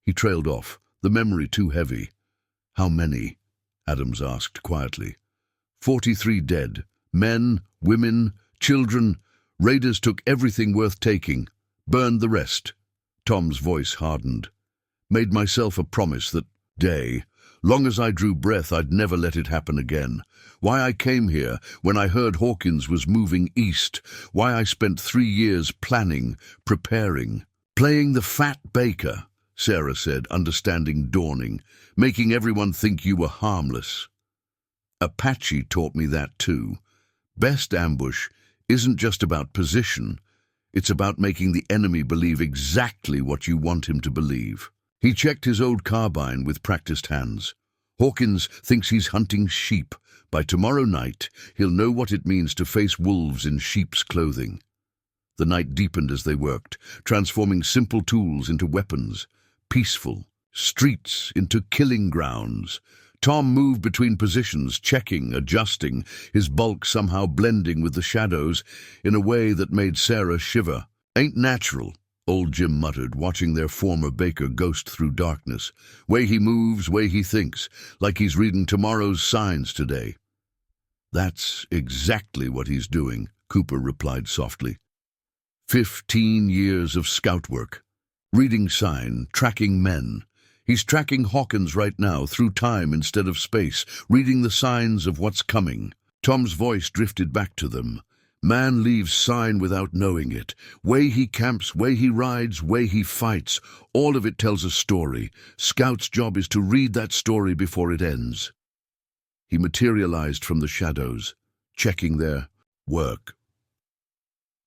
He trailed off, the memory too heavy. "How many?" Adams asked quietly. 43 dead. Men, women, children. Raiders took everything worth taking. Burned the rest." Tom's voice hardened. "Made myself a promise that day, long as I drew breath, I'd never let it happen again. Why I came here when I heard Hawkins was moving east. Why I spent 3 years planning, preparing. Playing the fat baker," Sarah said, understanding dawning. "Making everyone think you were harmless." "Apache taught me that too. Best ambush isn't just about position. It's about making the enemy believe exactly what you want him to believe." He checked his old carbine with practiced hands. Hawkins thinks he's hunting sheep. By tomorrow night, he'll know what it means to face wolves in sheep's clothing. The night deepened as they worked, transforming simple tools into weapons, peaceful streets into killing grounds. Tom moved between positions, checking, adjusting, his bulk somehow blending with the shadows in a way that made Sarah shiver. "Ain't natural," old Jim muttered, watching their former baker ghost through darkness. "Way he moves, way he thinks, like he's reading tomorrow's signs today." "That's exactly what he's doing," Cooper replied softly. 15 years of scout work. Reading sign, tracking men. He's tracking Hawkins right now, through time instead of space, reading the signs of what's coming. Tom's voice drifted back to them. "Man leaves sign without knowing it. Way he camps, way he rides, way he fights. All of it tells a story. Scout's job is to read that story before it ends." He materialized from the shadows, checking their work.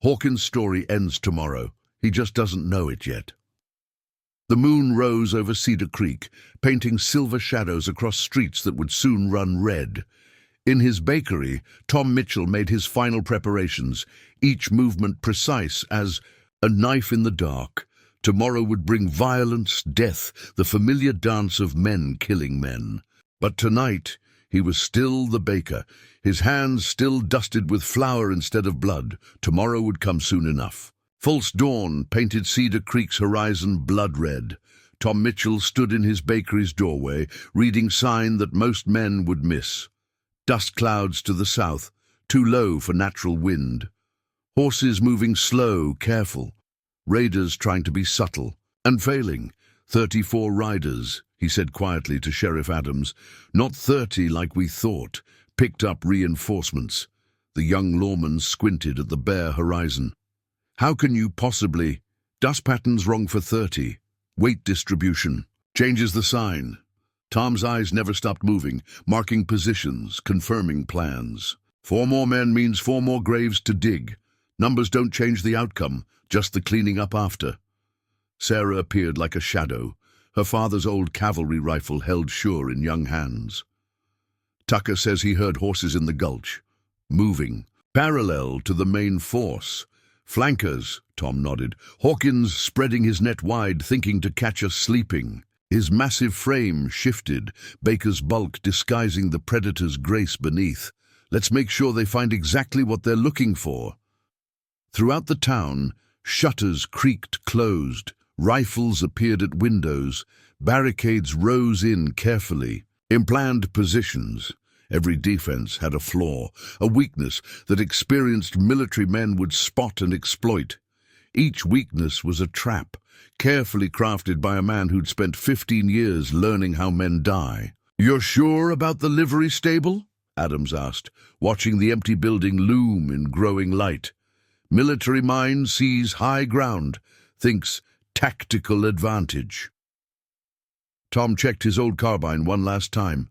"Hawkins' story ends tomorrow. He just doesn't know it yet." The moon rose over Cedar Creek, painting silver shadows across streets that would soon run red. In his bakery, Tom Mitchell made his final preparations, each movement precise as a knife in the dark. Tomorrow would bring violence, death, the familiar dance of men killing men. But tonight, he was still the baker, his hands still dusted with flour instead of blood. Tomorrow would come soon enough. False dawn painted Cedar Creek's horizon blood red. Tom Mitchell stood in his bakery's doorway, reading sign that most men would miss. Dust clouds to the south, too low for natural wind. Horses moving slow, careful. Raiders trying to be subtle, and failing. 34 riders, he said quietly to Sheriff Adams. "Not 30 like we thought. Picked up reinforcements." The young lawman squinted at the bare horizon. "How can you possibly? Dust patterns wrong for 30. Weight distribution. Changes the sign." Tom's eyes never stopped moving, marking positions, confirming plans. 4 more men means 4 more graves to dig. Numbers don't change the outcome, just the cleaning up after. Sarah appeared like a shadow, her father's old cavalry rifle held sure in young hands. "Tucker says he heard horses in the gulch, moving, parallel to the main force. Flankers," Tom nodded. "Hawkins spreading his net wide, thinking to catch us sleeping." His massive frame shifted, Baker's bulk disguising the predator's grace beneath. "Let's make sure they find exactly what they're looking for." Throughout the town, shutters creaked closed, rifles appeared at windows, barricades rose in carefully, in planned positions. Every defense had a flaw, a weakness that experienced military men would spot and exploit. Each weakness was a trap, carefully crafted by a man who'd spent 15 years learning how men die. "You're sure about the livery stable?" Adams asked, watching the empty building loom in growing light. "Military mind sees high ground, thinks tactical advantage." Tom checked his old carbine one last time.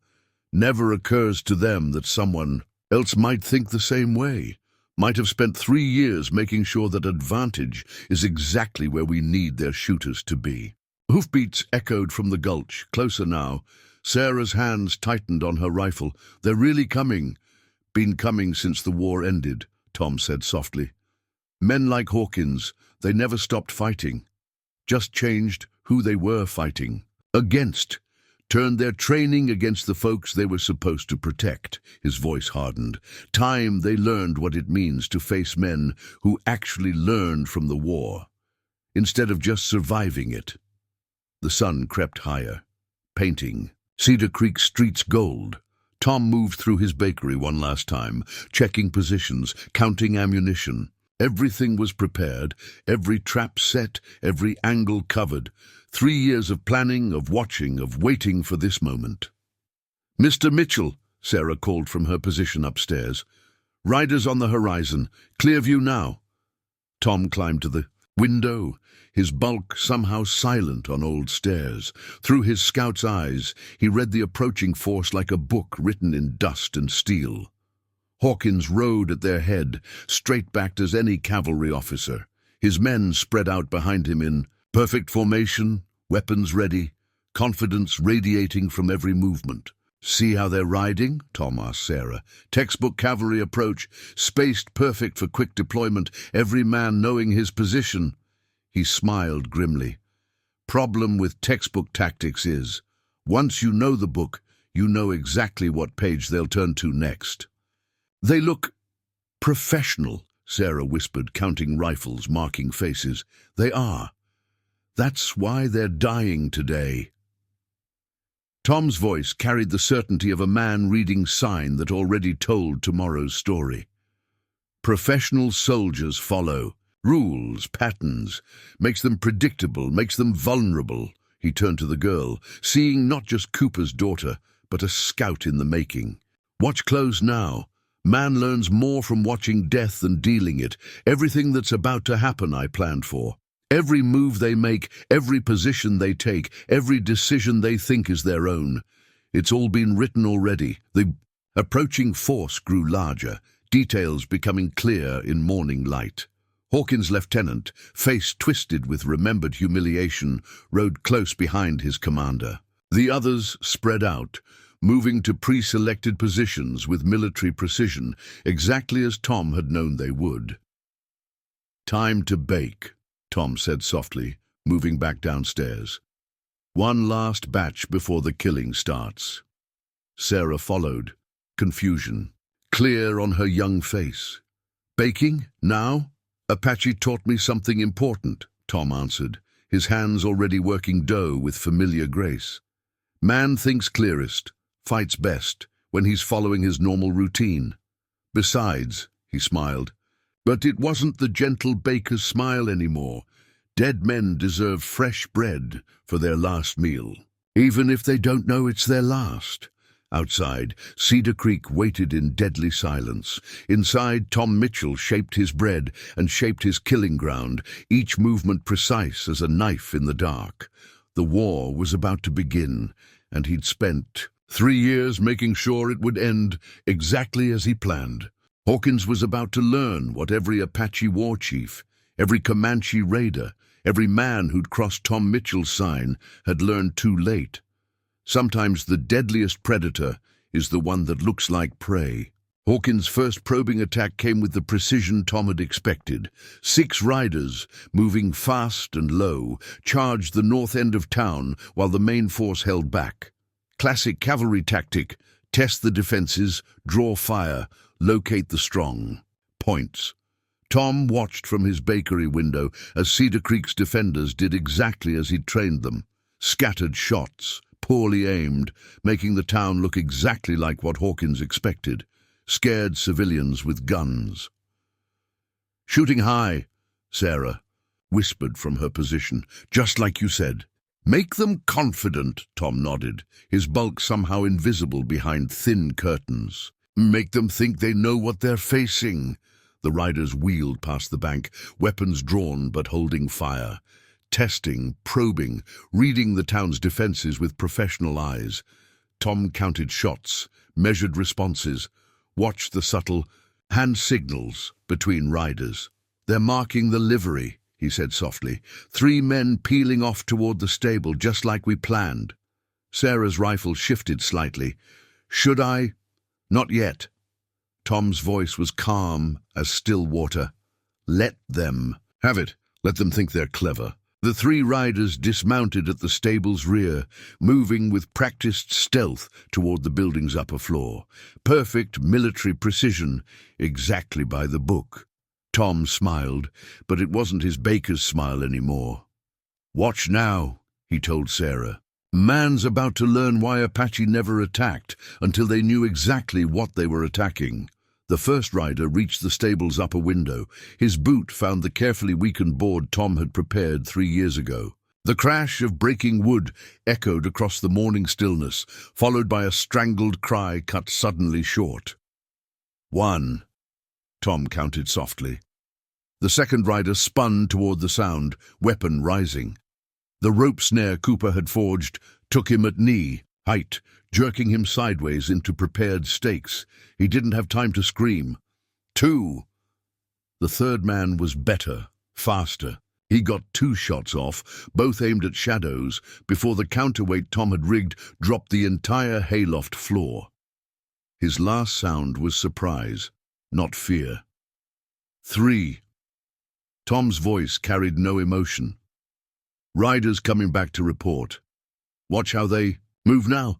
Never occurs to them that someone else might think the same way, might have spent 3 years making sure that advantage is exactly where we need their shooters to be. Hoofbeats echoed from the gulch, closer now. Sarah's hands tightened on her rifle. "They're really coming." "Been coming since the war ended," Tom said softly. "Men like Hawkins, they never stopped fighting. Just changed who they were fighting against. Turned their training against the folks they were supposed to protect." His voice hardened. "Time they learned what it means to face men who actually learned from the war, instead of just surviving it." The sun crept higher, painting Cedar Creek streets gold. Tom moved through his bakery one last time, checking positions, counting ammunition. Everything was prepared, every trap set, every angle covered. 3 years of planning, of watching, of waiting for this moment. "Mr. Mitchell," Sarah called from her position upstairs. "Riders on the horizon. Clear view now." Tom climbed to the window, his bulk somehow silent on old stairs. Through his scout's eyes, he read the approaching force like a book written in dust and steel. Hawkins rode at their head, straight-backed as any cavalry officer. His men spread out behind him in perfect formation, weapons ready, confidence radiating from every movement. "See how they're riding?" Tom asked Sarah. "Textbook cavalry approach, spaced perfect for quick deployment, every man knowing his position." He smiled grimly. "Problem with textbook tactics is, once you know the book, you know exactly what page they'll turn to next." "They look professional," Sarah whispered, counting rifles, marking faces. "They are. That's why they're dying today." Tom's voice carried the certainty of a man reading sign that already told tomorrow's story. Professional soldiers follow. Rules, patterns, makes them predictable, makes them vulnerable. He turned to the girl, seeing not just Cooper's daughter, but a scout in the making. "Watch close now. Man learns more from watching death than dealing it. Everything that's about to happen I planned for. Every move they make, every position they take, every decision they think is their own. It's all been written already." The approaching force grew larger, details becoming clear in morning light. Hawkins' lieutenant, face twisted with remembered humiliation, rode close behind his commander. The others spread out, moving to pre-selected positions with military precision, exactly as Tom had known they would. "Time to bake," Tom said softly, moving back downstairs. "One last batch before the killing starts." Sarah followed, confusion clear on her young face. "Baking? Now?" "Apache taught me something important," Tom answered, his hands already working dough with familiar grace. "Man thinks clearest, fights best, when he's following his normal routine. Besides," he smiled, but it wasn't the gentle baker's smile anymore. "Dead men deserve fresh bread for their last meal, even if they don't know it's their last." Outside, Cedar Creek waited in deadly silence. Inside, Tom Mitchell shaped his bread and shaped his killing ground, each movement precise as a knife in the dark. The war was about to begin, and he'd spent 3 years making sure it would end exactly as he planned. Hawkins was about to learn what every Apache war chief, every Comanche raider, every man who'd crossed Tom Mitchell's sign had learned too late. Sometimes the deadliest predator is the one that looks like prey. Hawkins' first probing attack came with the precision Tom had expected. 6 riders, moving fast and low, charged the north end of town while the main force held back. Classic cavalry tactic: test the defenses, draw fire, locate the strong. Points. Tom watched from his bakery window as Cedar Creek's defenders did exactly as he'd trained them. Scattered shots, poorly aimed, making the town look exactly like what Hawkins expected. Scared civilians with guns. "Shooting high," Sarah whispered from her position, "just like you said." "Make them confident," Tom nodded, his bulk somehow invisible behind thin curtains. "Make them think they know what they're facing." The riders wheeled past the bank, weapons drawn but holding fire. Testing, probing, reading the town's defenses with professional eyes. Tom counted shots, measured responses, watched the subtle hand signals between riders. "They're marking the livery," he said softly. 3 men peeling off toward the stable, just like we planned. Sarah's rifle shifted slightly. "Should I?" "Not yet." Tom's voice was calm as still water. "Let them have it. Let them think they're clever." The 3 riders dismounted at the stable's rear, moving with practiced stealth toward the building's upper floor. Perfect military precision, exactly by the book. Tom smiled, but it wasn't his baker's smile anymore. "Watch now," he told Sarah. "Man's about to learn why Apache never attacked until they knew exactly what they were attacking." The first rider reached the stable's upper window. His boot found the carefully weakened board Tom had prepared 3 years ago. The crash of breaking wood echoed across the morning stillness, followed by a strangled cry cut suddenly short. 1. Tom counted softly. The second rider spun toward the sound, weapon rising. The rope snare Cooper had forged took him at knee height, jerking him sideways into prepared stakes. He didn't have time to scream. 2. The third man was better, faster. He got 2 shots off, both aimed at shadows, before the counterweight Tom had rigged dropped the entire hayloft floor. His last sound was surprise, not fear. 3. Tom's voice carried no emotion. Riders coming back to report. Watch how they move now.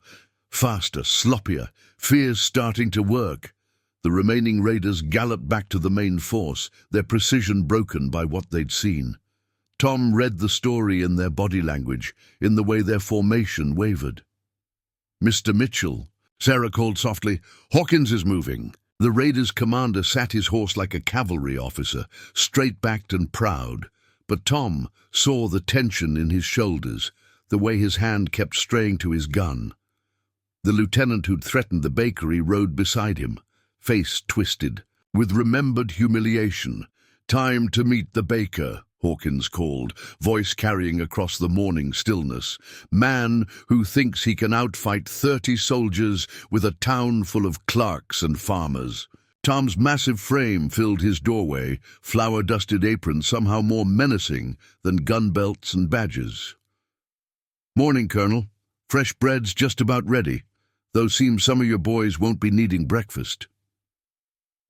Faster, sloppier, fear's starting to work. The remaining raiders galloped back to the main force, their precision broken by what they'd seen. Tom read the story in their body language, in the way their formation wavered. "Mr. Mitchell," Sarah called softly, "Hawkins is moving." The raiders' commander sat his horse like a cavalry officer, straight-backed and proud. But Tom saw the tension in his shoulders, the way his hand kept straying to his gun. The lieutenant who'd threatened the bakery rode beside him, face twisted, with remembered humiliation. "Time to meet the baker," Hawkins called, voice carrying across the morning stillness. "Man who thinks he can outfight 30 soldiers with a town full of clerks and farmers." Tom's massive frame filled his doorway, flour-dusted apron somehow more menacing than gun belts and badges. "Morning, Colonel. Fresh bread's just about ready, though seems some of your boys won't be needing breakfast."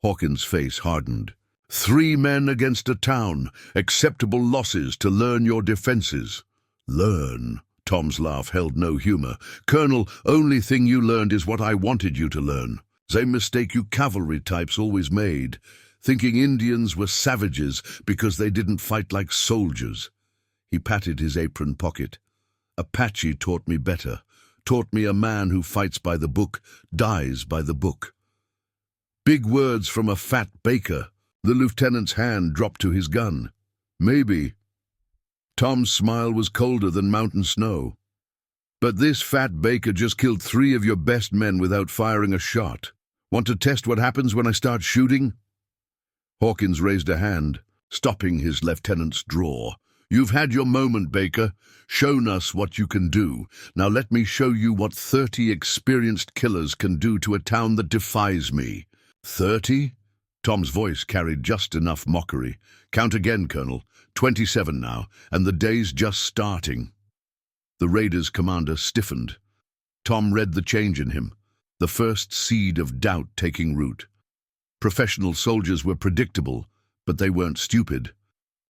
Hawkins' face hardened. 3 men against a town, acceptable losses to learn your defenses." "Learn?" Tom's laugh held no humor. "Colonel, only thing you learned is what I wanted you to learn. Same mistake you cavalry types always made, thinking Indians were savages because they didn't fight like soldiers." He patted his apron pocket. "Apache taught me better, taught me a man who fights by the book dies by the book." "Big words from a fat baker." The lieutenant's hand dropped to his gun. "Maybe." Tom's smile was colder than mountain snow. "But this fat baker just killed 3 of your best men without firing a shot. Want to test what happens when I start shooting?" Hawkins raised a hand, stopping his lieutenant's draw. "You've had your moment, Baker. Shown us what you can do. Now let me show you what 30 experienced killers can do to a town that defies me." 30? Tom's voice carried just enough mockery. "Count again, Colonel. 27 now, and the day's just starting." The raiders' commander stiffened. Tom read the change in him, the first seed of doubt taking root. Professional soldiers were predictable, but they weren't stupid.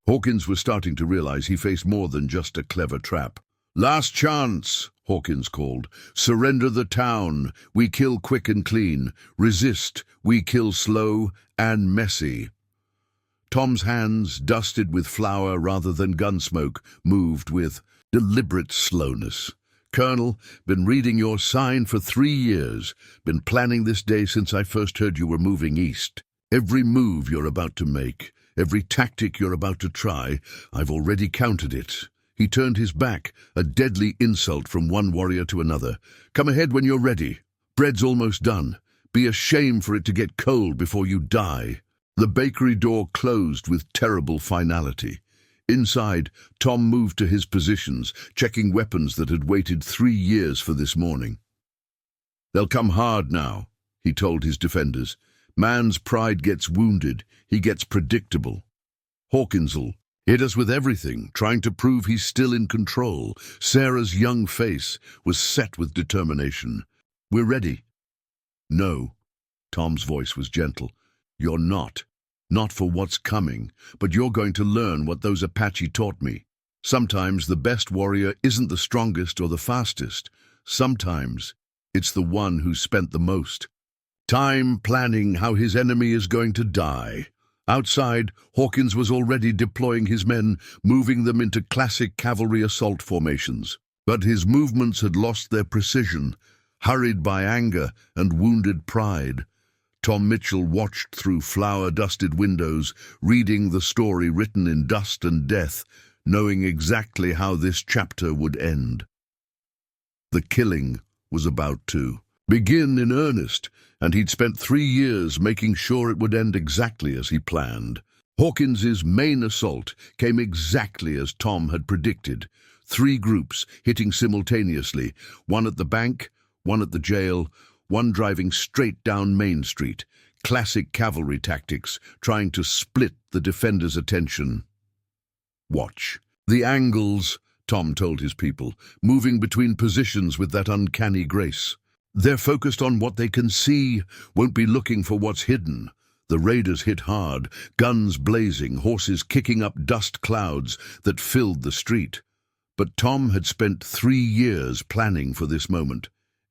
Hawkins was starting to realize he faced more than just a clever trap. "Last chance," Hawkins called. "Surrender the town. We kill quick and clean. Resist. We kill slow and messy." Tom's hands, dusted with flour rather than gun smoke, moved with deliberate slowness. "Colonel, been reading your sign for 3 years. Been planning this day since I first heard you were moving east. Every move you're about to make, every tactic you're about to try, I've already counted it." He turned his back, a deadly insult from one warrior to another. "Come ahead when you're ready. Bread's almost done. Be a shame for it to get cold before you die." The bakery door closed with terrible finality. Inside, Tom moved to his positions, checking weapons that had waited 3 years for this morning. "They'll come hard now," he told his defenders. "Man's pride gets wounded. He gets predictable. Hawkins'll hit us with everything, trying to prove he's still in control." Sarah's young face was set with determination. "We're ready." "No." Tom's voice was gentle. "You're not. Not for what's coming, but you're going to learn what those Apache taught me. Sometimes the best warrior isn't the strongest or the fastest. Sometimes it's the one who spent the most time planning how his enemy is going to die." Outside, Hawkins was already deploying his men, moving them into classic cavalry assault formations. But his movements had lost their precision, hurried by anger and wounded pride. Tom Mitchell watched through flour-dusted windows, reading the story written in dust and death, knowing exactly how this chapter would end. The killing was about to begin in earnest, and he'd spent 3 years making sure it would end exactly as he planned. Hawkins's main assault came exactly as Tom had predicted. 3 groups hitting simultaneously, one at the bank, one at the jail, one driving straight down Main Street. Classic cavalry tactics, trying to split the defenders' attention. Watch. The angles, Tom told his people, moving between positions with that uncanny grace. They're focused on what they can see, won't be looking for what's hidden. The raiders hit hard, guns blazing, horses kicking up dust clouds that filled the street. But Tom had spent 3 years planning for this moment.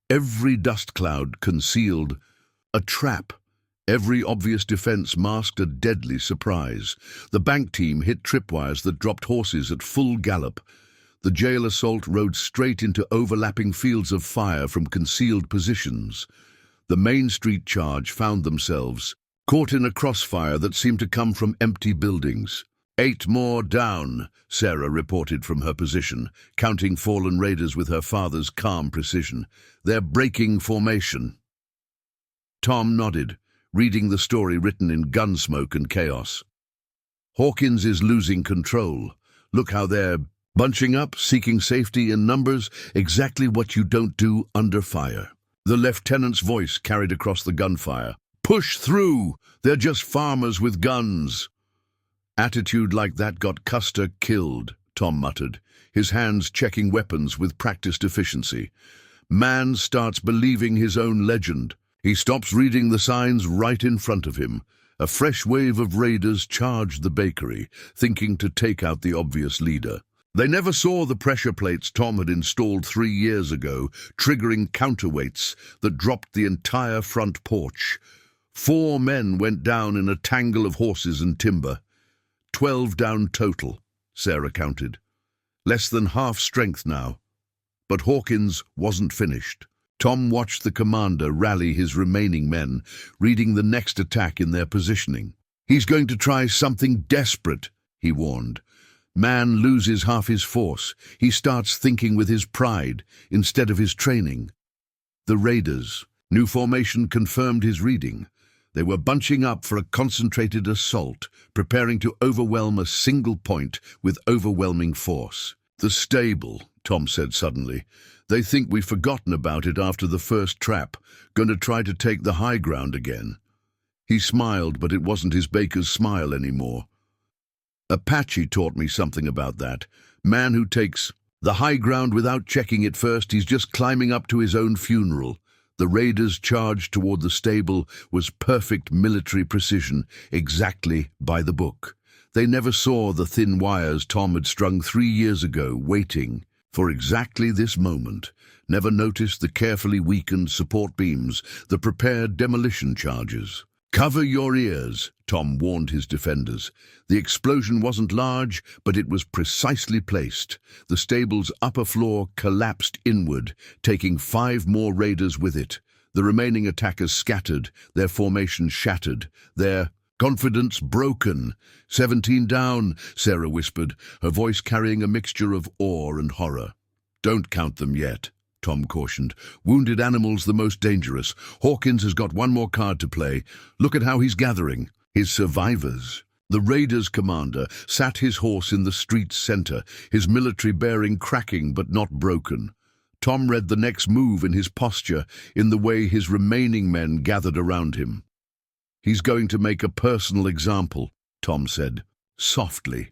Every dust cloud concealed a trap. Every obvious defense masked a deadly surprise. The bank team hit tripwires that dropped horses at full gallop. The jail assault rode straight into overlapping fields of fire from concealed positions. The Main Street charge found themselves caught in a crossfire that seemed to come from empty buildings. 8 more down, Sarah reported from her position, counting fallen raiders with her father's calm precision. They're breaking formation. Tom nodded, reading the story written in gunsmoke and chaos. Hawkins is losing control. Look how they're bunching up, seeking safety in numbers, exactly what you don't do under fire. The lieutenant's voice carried across the gunfire. Push through! They're just farmers with guns. Attitude like that got Custer killed, Tom muttered, his hands checking weapons with practiced efficiency. Man starts believing his own legend. He stops reading the signs right in front of him. A fresh wave of raiders charged the bakery, thinking to take out the obvious leader. They never saw the pressure plates Tom had installed 3 years ago, triggering counterweights that dropped the entire front porch. 4 men went down in a tangle of horses and timber. 12 down total, Sarah counted. Less than half strength now. But Hawkins wasn't finished. Tom watched the commander rally his remaining men, reading the next attack in their positioning. He's going to try something desperate, he warned. Man loses half his force. He starts thinking with his pride instead of his training. The raiders. New formation confirmed his reading. They were bunching up for a concentrated assault, preparing to overwhelm a single point with overwhelming force. The stable, Tom said suddenly. They think we've forgotten about it after the first trap, going to try to take the high ground again. He smiled, but it wasn't his baker's smile anymore. Apache taught me something about that. Man who takes the high ground without checking it first, he's just climbing up to his own funeral. The raiders' charge toward the stable was perfect military precision, exactly by the book. They never saw the thin wires Tom had strung 3 years ago, waiting for exactly this moment. Never noticed the carefully weakened support beams, the prepared demolition charges. Cover your ears, Tom warned his defenders. The explosion wasn't large, but it was precisely placed. The stable's upper floor collapsed inward, taking 5 more raiders with it. The remaining attackers scattered, their formation shattered, their confidence broken. 17 down, Sarah whispered, her voice carrying a mixture of awe and horror. Don't count them yet, Tom cautioned. Wounded animals the most dangerous. Hawkins has got 1 more card to play. Look at how he's gathering. His survivors. The raiders' commander sat his horse in the street's center, his military bearing cracking but not broken. Tom read the next move in his posture, in the way his remaining men gathered around him. He's going to make a personal example, Tom said, softly.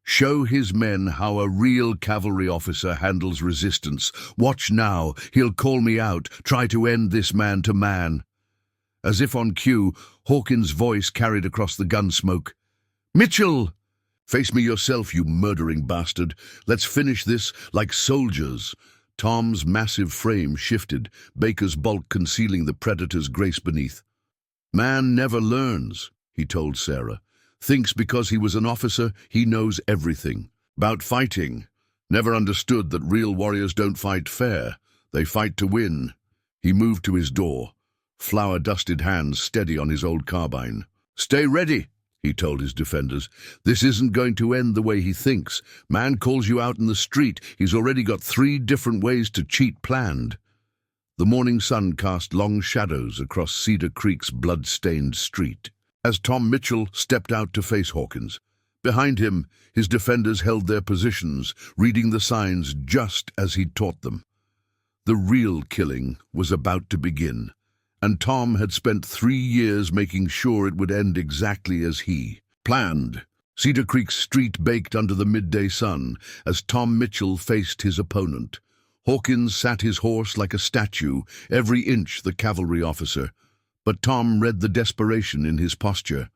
Show his men how a real cavalry officer handles resistance. Watch now, he'll call me out, try to end this man to man. As if on cue, Hawkins' voice carried across the gun smoke. Mitchell! Face me yourself, you murdering bastard. Let's finish this like soldiers. Tom's massive frame shifted, Baker's bulk concealing the predator's grace beneath. Man never learns, he told Sarah. Thinks because he was an officer, he knows everything. About fighting. Never understood that real warriors don't fight fair. They fight to win. He moved to his door, flour-dusted hands steady on his old carbine. Stay ready, he told his defenders. This isn't going to end the way he thinks. Man calls you out in the street. He's already got 3 different ways to cheat planned. The morning sun cast long shadows across Cedar Creek's blood-stained street. As Tom Mitchell stepped out to face Hawkins, behind him, his defenders held their positions, reading the signs just as he'd taught them. The real killing was about to begin, and Tom had spent 3 years making sure it would end exactly as he planned. Cedar Creek street baked under the midday sun as Tom Mitchell faced his opponent. Hawkins sat his horse like a statue, every inch the cavalry officer. But Tom read the desperation in his posture.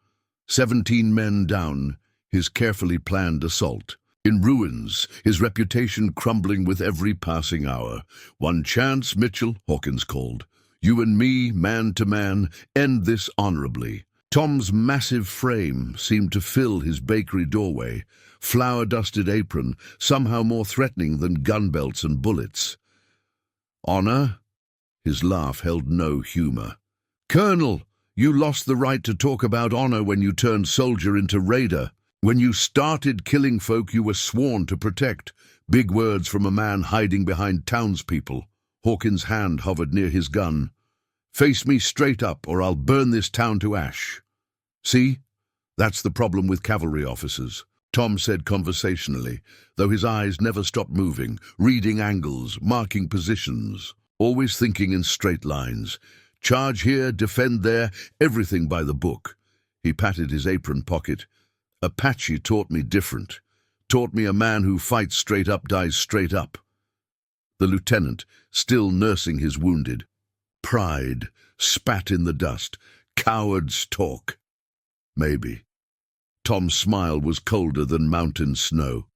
17 men down, his carefully planned assault. In ruins, his reputation crumbling with every passing hour. "One chance, Mitchell," Hawkins called. "You and me, man to man, end this honorably." Tom's massive frame seemed to fill his bakery doorway, flour-dusted apron somehow more threatening than gun belts and bullets. "Honor?" His laugh held no humor. "Colonel, you lost the right to talk about honor when you turned soldier into raider. When you started killing folk you were sworn to protect." Big words from a man hiding behind townspeople. Hawkins' hand hovered near his gun. "Face me straight up, or I'll burn this town to ash." "See? That's the problem with cavalry officers," Tom said conversationally, though his eyes never stopped moving, reading angles, marking positions, always thinking in straight lines. Charge here, defend there, everything by the book. He patted his apron pocket. "Apache taught me different. Taught me a man who fights straight up dies straight up." The lieutenant, still nursing his wounded, pride, spat in the dust. "Cowards talk." Maybe. Tom's smile was colder than mountain snow.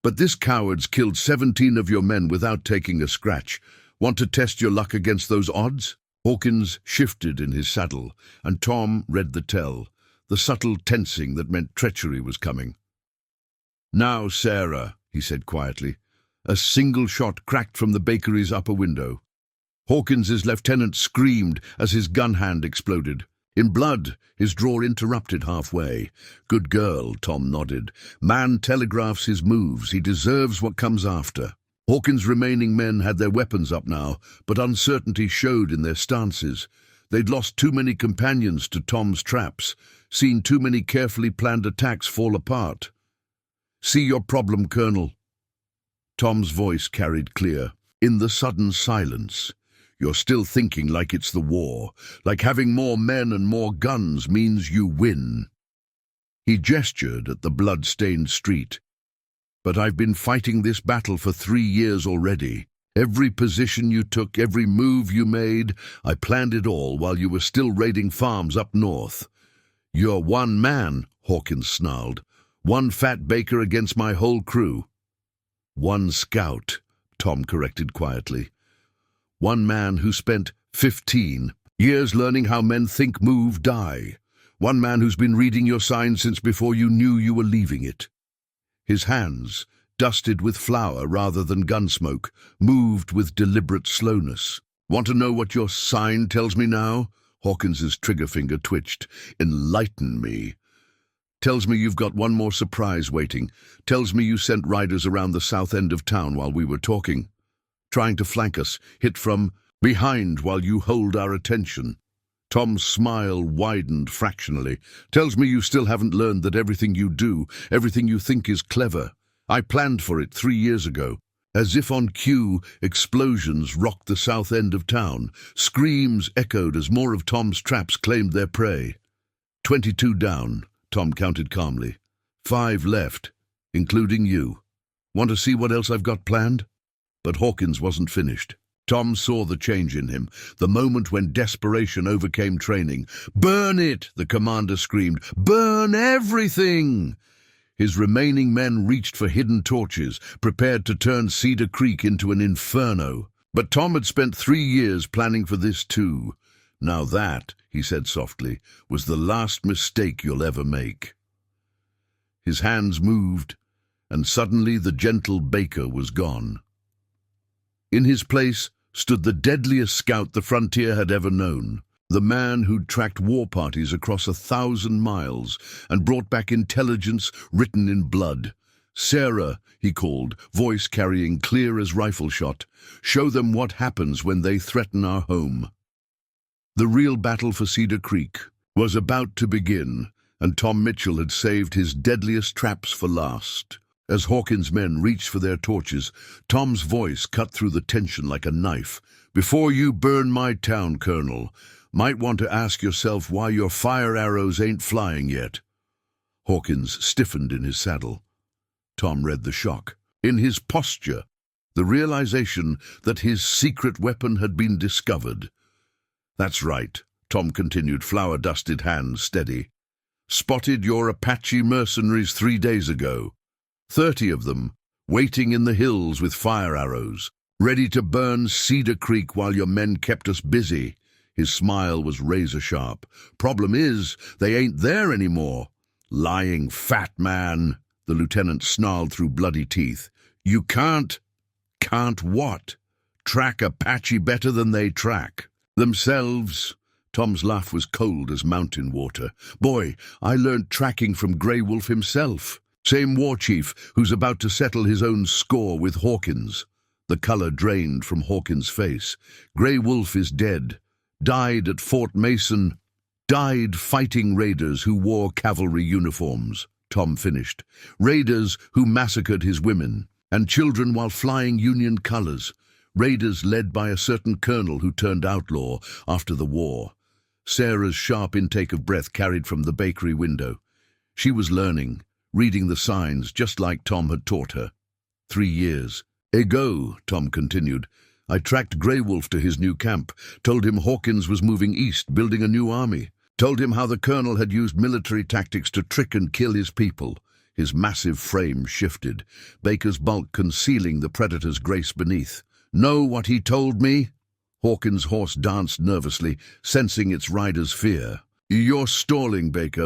"But this coward's killed 17 of your men without taking a scratch. Want to test your luck against those odds?" Hawkins shifted in his saddle, and Tom read the tell, the subtle tensing that meant treachery was coming. "Now, Sarah," he said quietly. A single shot cracked from the bakery's upper window. Hawkins's lieutenant screamed as his gun hand exploded. In blood, his drawer interrupted halfway. "Good girl," Tom nodded. "Man telegraphs his moves. He deserves what comes after." Hawkins' remaining men had their weapons up now, but uncertainty showed in their stances. They'd lost too many companions to Tom's traps, seen too many carefully planned attacks fall apart. "See your problem, Colonel." Tom's voice carried clear. "In the sudden silence, you're still thinking like it's the war, like having more men and more guns means you win." He gestured at the blood-stained street. "But I've been fighting this battle for 3 years already. Every position you took, every move you made, I planned it all while you were still raiding farms up north." "You're one man," Hawkins snarled. "One fat baker against my whole crew." "One scout," Tom corrected quietly. "One man who spent 15 years learning how men think, move, die. One man who's been reading your signs since before you knew you were leaving it." His hands, dusted with flour rather than gun smoke, moved with deliberate slowness. "Want to know what your sign tells me now?" Hawkins's trigger finger twitched. "Enlighten me." "Tells me you've got one more surprise waiting. Tells me you sent riders around the south end of town while we were talking. Trying to flank us, hit from behind while you hold our attention." Tom's smile widened fractionally. "Tells me you still haven't learned that everything you do, everything you think is clever. I planned for it 3 years ago." As if on cue, explosions rocked the south end of town. Screams echoed as more of Tom's traps claimed their prey. 22 down, Tom counted calmly. 5 left, including you. "Want to see what else I've got planned?" But Hawkins wasn't finished. Tom saw the change in him, the moment when desperation overcame training. "Burn it!" the commander screamed. "Burn everything!" His remaining men reached for hidden torches, prepared to turn Cedar Creek into an inferno. But Tom had spent 3 years planning for this too. "Now that," he said softly, "was the last mistake you'll ever make." His hands moved, and suddenly the gentle baker was gone. In his place stood the deadliest scout the frontier had ever known. The man who'd tracked war parties across 1,000 miles and brought back intelligence written in blood. "Sarah," he called, voice carrying clear as rifle shot, "show them what happens when they threaten our home." The real battle for Cedar Creek was about to begin, and Tom Mitchell had saved his deadliest traps for last. As Hawkins' men reached for their torches, Tom's voice cut through the tension like a knife. "Before you burn my town, Colonel, might want to ask yourself why your fire arrows ain't flying yet." Hawkins stiffened in his saddle. Tom read the shock. In his posture, the realization that his secret weapon had been discovered. "That's right," Tom continued, flour-dusted hands steady. "Spotted your Apache mercenaries 3 days ago. 30 of them, waiting in the hills with fire arrows, ready to burn Cedar Creek while your men kept us busy." His smile was razor-sharp. "Problem is, they ain't there anymore." "Lying fat man," the lieutenant snarled through bloody teeth. "You can't what? Track Apache better than they track themselves." Tom's laugh was cold as mountain water. "Boy, I learned tracking from Grey Wolf himself. Same war chief who's about to settle his own score with Hawkins." The color drained from Hawkins' face. "Grey Wolf is dead. Died at Fort Mason. Died fighting raiders who wore cavalry uniforms," Tom finished. "Raiders who massacred his women and children while flying Union colors. Raiders led by a certain colonel who turned outlaw after the war." Sarah's sharp intake of breath carried from the bakery window. She was learning, reading the signs just like Tom had taught her. 3 years ago, Tom continued, I tracked Grey Wolf to his new camp, told him Hawkins was moving east, building a new army, told him how the colonel had used military tactics to trick and kill his people. His massive frame shifted, Baker's bulk concealing the predator's grace beneath. "Know what he told me?" Hawkins' horse danced nervously, sensing its rider's fear. "You're stalling, Baker.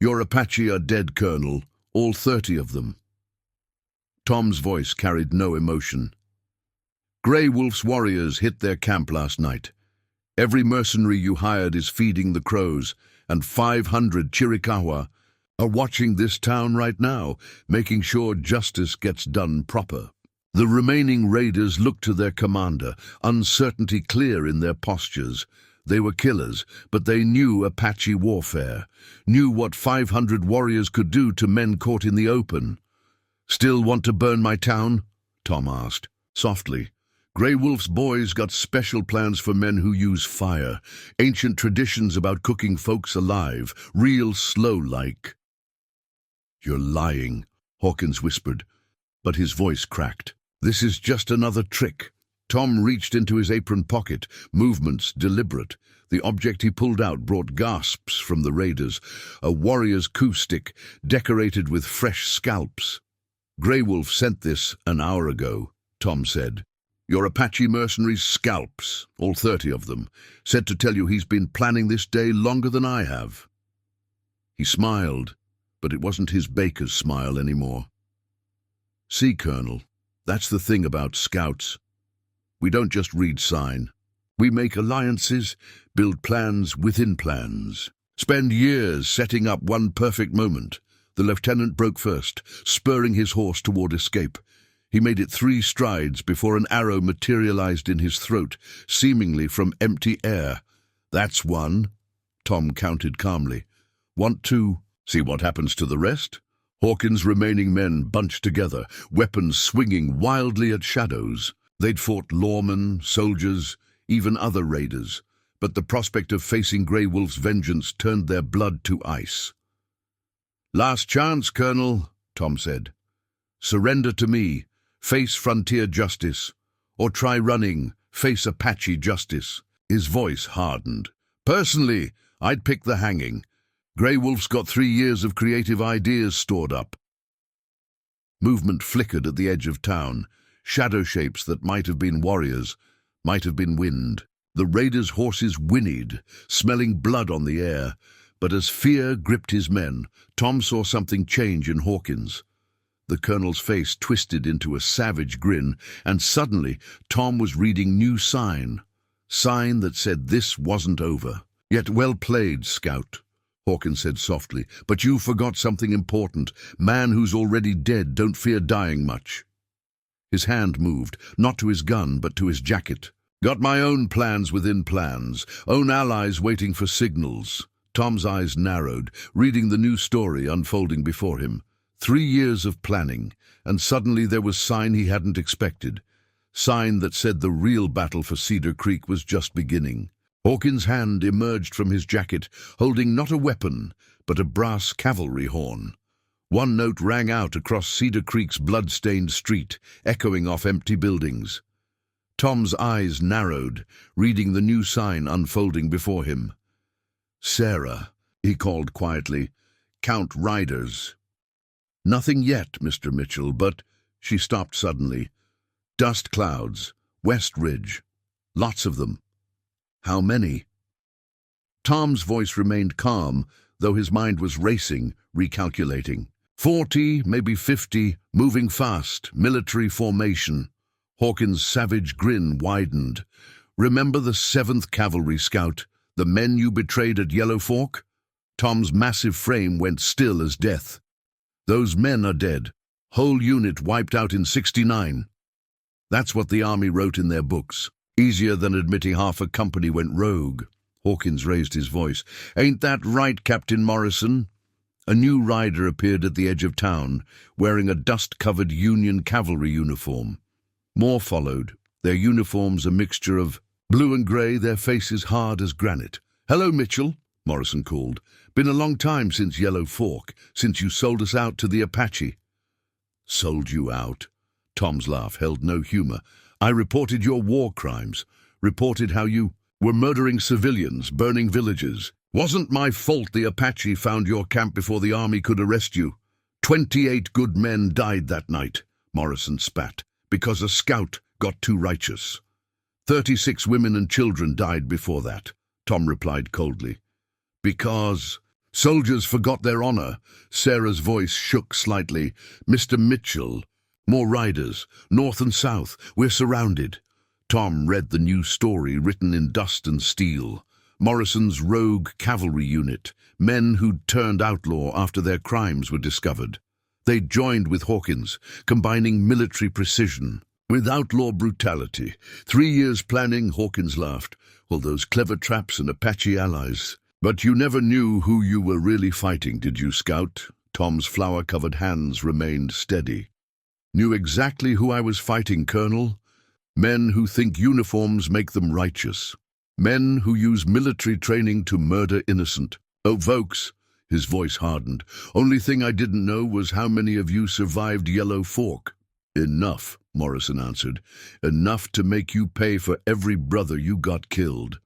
Your Apache are dead, Colonel. All 30 of them." Tom's voice carried no emotion. "Grey Wolf's warriors hit their camp last night. Every mercenary you hired is feeding the crows, and 500 Chiricahua are watching this town right now, making sure justice gets done proper." The remaining raiders looked to their commander, uncertainty clear in their postures. They were killers, but they knew Apache warfare, knew what 500 warriors could do to men caught in the open. "Still want to burn my town?" Tom asked, softly. "Grey Wolf's boys got special plans for men who use fire, ancient traditions about cooking folks alive, real slow-like." "You're lying," Hawkins whispered, but his voice cracked. "This is just another trick." Tom reached into his apron pocket, movements deliberate. The object he pulled out brought gasps from the raiders, a warrior's coup stick decorated with fresh scalps. "Grey Wolf sent this an hour ago," Tom said. "Your Apache mercenaries' scalps, all 30 of them, said to tell you he's been planning this day longer than I have." He smiled, but it wasn't his Baker's smile anymore. "See, Colonel, that's the thing about scouts. We don't just read sign. We make alliances, build plans within plans, spend years setting up one perfect moment." The lieutenant broke first, spurring his horse toward escape. He made it 3 strides before an arrow materialized in his throat, seemingly from empty air. "That's one," Tom counted calmly. "Want to see what happens to the rest?" Hawkins' remaining men bunched together, weapons swinging wildly at shadows. They'd fought lawmen, soldiers, even other raiders, but the prospect of facing Grey Wolf's vengeance turned their blood to ice. "Last chance, Colonel," Tom said. "Surrender to me, face frontier justice, or try running, face Apache justice." His voice hardened. "Personally, I'd pick the hanging. Grey Wolf's got 3 years of creative ideas stored up." Movement flickered at the edge of town, shadow shapes that might have been warriors, might have been wind. The raiders' horses whinnied, smelling blood on the air, but as fear gripped his men, Tom saw something change in Hawkins. The colonel's face twisted into a savage grin, and suddenly Tom was reading new sign that said this wasn't over. "Yet well played, Scout," Hawkins said softly, "but you forgot something important. Man who's already dead don't fear dying much." His hand moved, not to his gun, but to his jacket. "Got my own plans within plans, own allies waiting for signals." Tom's eyes narrowed, reading the new story unfolding before him. 3 years of planning, and suddenly there was sign he hadn't expected. Sign that said the real battle for Cedar Creek was just beginning. Hawkins' hand emerged from his jacket, holding not a weapon, but a brass cavalry horn. One note rang out across Cedar Creek's blood-stained street, echoing off empty buildings. Tom's eyes narrowed, reading the new sign unfolding before him. "Sarah," he called quietly, "count riders." "Nothing yet, Mr. Mitchell, but—" She stopped suddenly. "Dust clouds, West Ridge. Lots of them." "How many?" Tom's voice remained calm, though his mind was racing, recalculating. 40, maybe 50, moving fast, military formation. Hawkins' savage grin widened. "Remember the 7th Cavalry, Scout? The men you betrayed at Yellow Fork?" Tom's massive frame went still as death. "Those men are dead. Whole unit wiped out in 69. That's what the Army wrote in their books. Easier than admitting half a company went rogue." Hawkins raised his voice. "Ain't that right, Captain Morrison?" A new rider appeared at the edge of town, wearing a dust-covered Union cavalry uniform. More followed, their uniforms a mixture of blue and grey, their faces hard as granite. "Hello, Mitchell," Morrison called. "Been a long time since Yellow Fork, since you sold us out to the Apache." "Sold you out?" Tom's laugh held no humor. "I reported your war crimes, reported how you were murdering civilians, burning villages. Wasn't my fault the Apache found your camp before the Army could arrest you. 28 good men died that night," Morrison spat, "because a scout got too righteous. 36 women and children died before that," Tom replied coldly. "Because soldiers forgot their honor." Sarah's voice shook slightly. "Mr. Mitchell, more riders, north and south. We're surrounded." Tom read the new story written in dust and steel. Morrison's rogue cavalry unit, men who'd turned outlaw after their crimes were discovered. They'd joined with Hawkins, combining military precision with outlaw brutality. 3 years planning, Hawkins laughed. "All those clever traps and Apache allies. But you never knew who you were really fighting, did you, Scout?" Tom's flour-covered hands remained steady. "Knew exactly who I was fighting, Colonel. Men who think uniforms make them righteous. Men who use military training to murder innocent. Oh, folks," his voice hardened, "only thing I didn't know was how many of you survived Yellow Fork." "Enough," Morrison answered. "Enough to make you pay for every brother you got killed."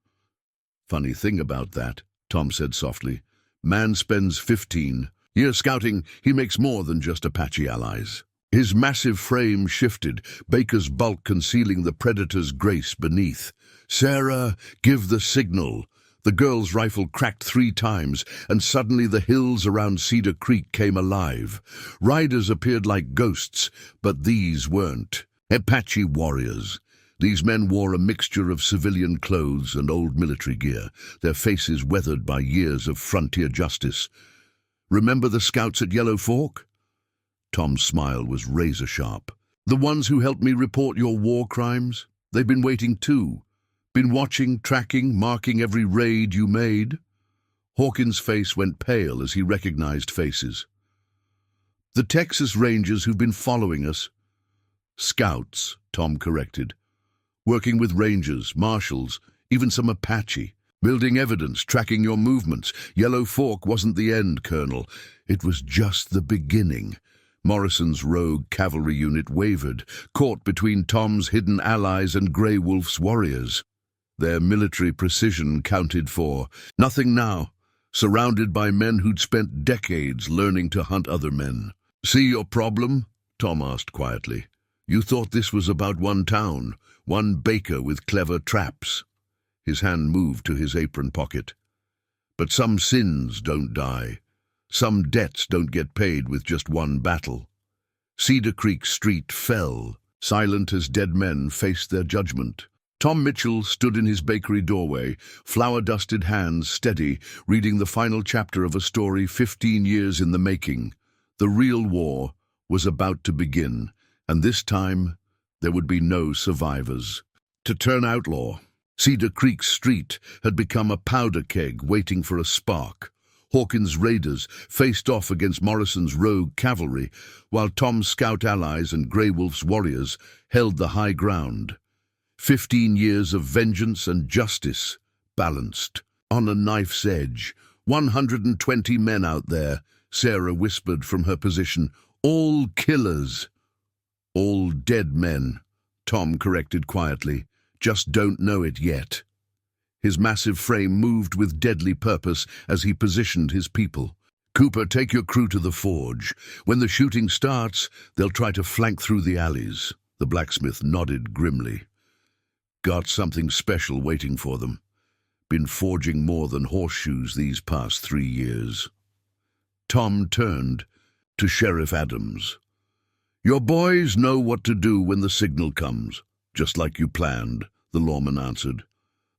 "Funny thing about that," Tom said softly. "Man spends 15 years scouting, he makes more than just Apache allies." His massive frame shifted, Baker's bulk concealing the predator's grace beneath. "Sarah, give the signal." The girl's rifle cracked 3 times, and suddenly the hills around Cedar Creek came alive. Riders appeared like ghosts, but these weren't. Apache warriors. These men wore a mixture of civilian clothes and old military gear, their faces weathered by years of frontier justice. "Remember the scouts at Yellow Fork?" Tom's smile was razor-sharp. "The ones who helped me report your war crimes? They've been waiting too. Been watching, tracking, marking every raid you made." Hawkins' face went pale as he recognized faces. "The Texas Rangers who've been following us." "Scouts," Tom corrected. "Working with Rangers, Marshals, even some Apache. Building evidence, tracking your movements. Yellow Fork wasn't the end, Colonel. It was just the beginning." Morrison's rogue cavalry unit wavered, caught between Tom's hidden allies and Grey Wolf's warriors. Their military precision counted for nothing now, surrounded by men who'd spent decades learning to hunt other men. "See your problem?" Tom asked quietly. "You thought this was about one town, one Baker with clever traps." His hand moved to his apron pocket. "But some sins don't die. Some debts don't get paid with just one battle." Cedar Creek Street fell, silent as dead men faced their judgment. Tom Mitchell stood in his bakery doorway, flour-dusted hands steady, reading the final chapter of a story 15 years in the making. The real war was about to begin, and this time there would be no survivors. To turn outlaw, Cedar Creek Street had become a powder keg waiting for a spark. Hawkins' raiders faced off against Morrison's rogue cavalry, while Tom's scout allies and Grey Wolf's warriors held the high ground. 15 years of vengeance and justice, balanced on a knife's edge, 120 men out there, Sarah whispered from her position. All killers. All dead men, Tom corrected quietly. Just don't know it yet. His massive frame moved with deadly purpose as he positioned his people. Cooper, take your crew to the forge. When the shooting starts, they'll try to flank through the alleys. The blacksmith nodded grimly. Got something special waiting for them. Been forging more than horseshoes these past 3 years. Tom turned to Sheriff Adams. Your boys know what to do when the signal comes, just like you planned, the lawman answered.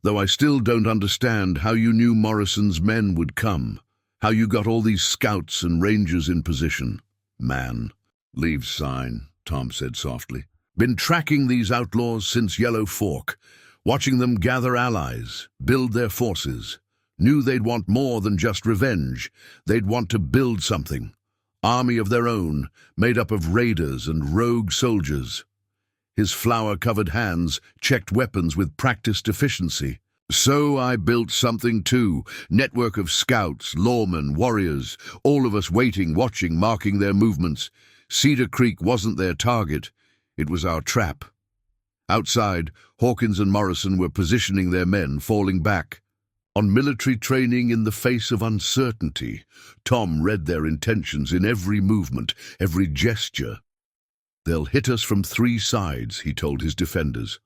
Though I still don't understand how you knew Morrison's men would come, how you got all these scouts and rangers in position. Man, leave sign, Tom said softly. Been tracking these outlaws since Yellow Fork, watching them gather allies, build their forces. Knew they'd want more than just revenge. They'd want to build something. Army of their own, made up of raiders and rogue soldiers. His flour-covered hands checked weapons with practiced efficiency. So I built something too. Network of scouts, lawmen, warriors, all of us waiting, watching, marking their movements. Cedar Creek wasn't their target. It was our trap. Outside, Hawkins and Morrison were positioning their men, falling back. On military training in the face of uncertainty, Tom read their intentions in every movement, every gesture. They'll hit us from 3 sides, he told his defenders.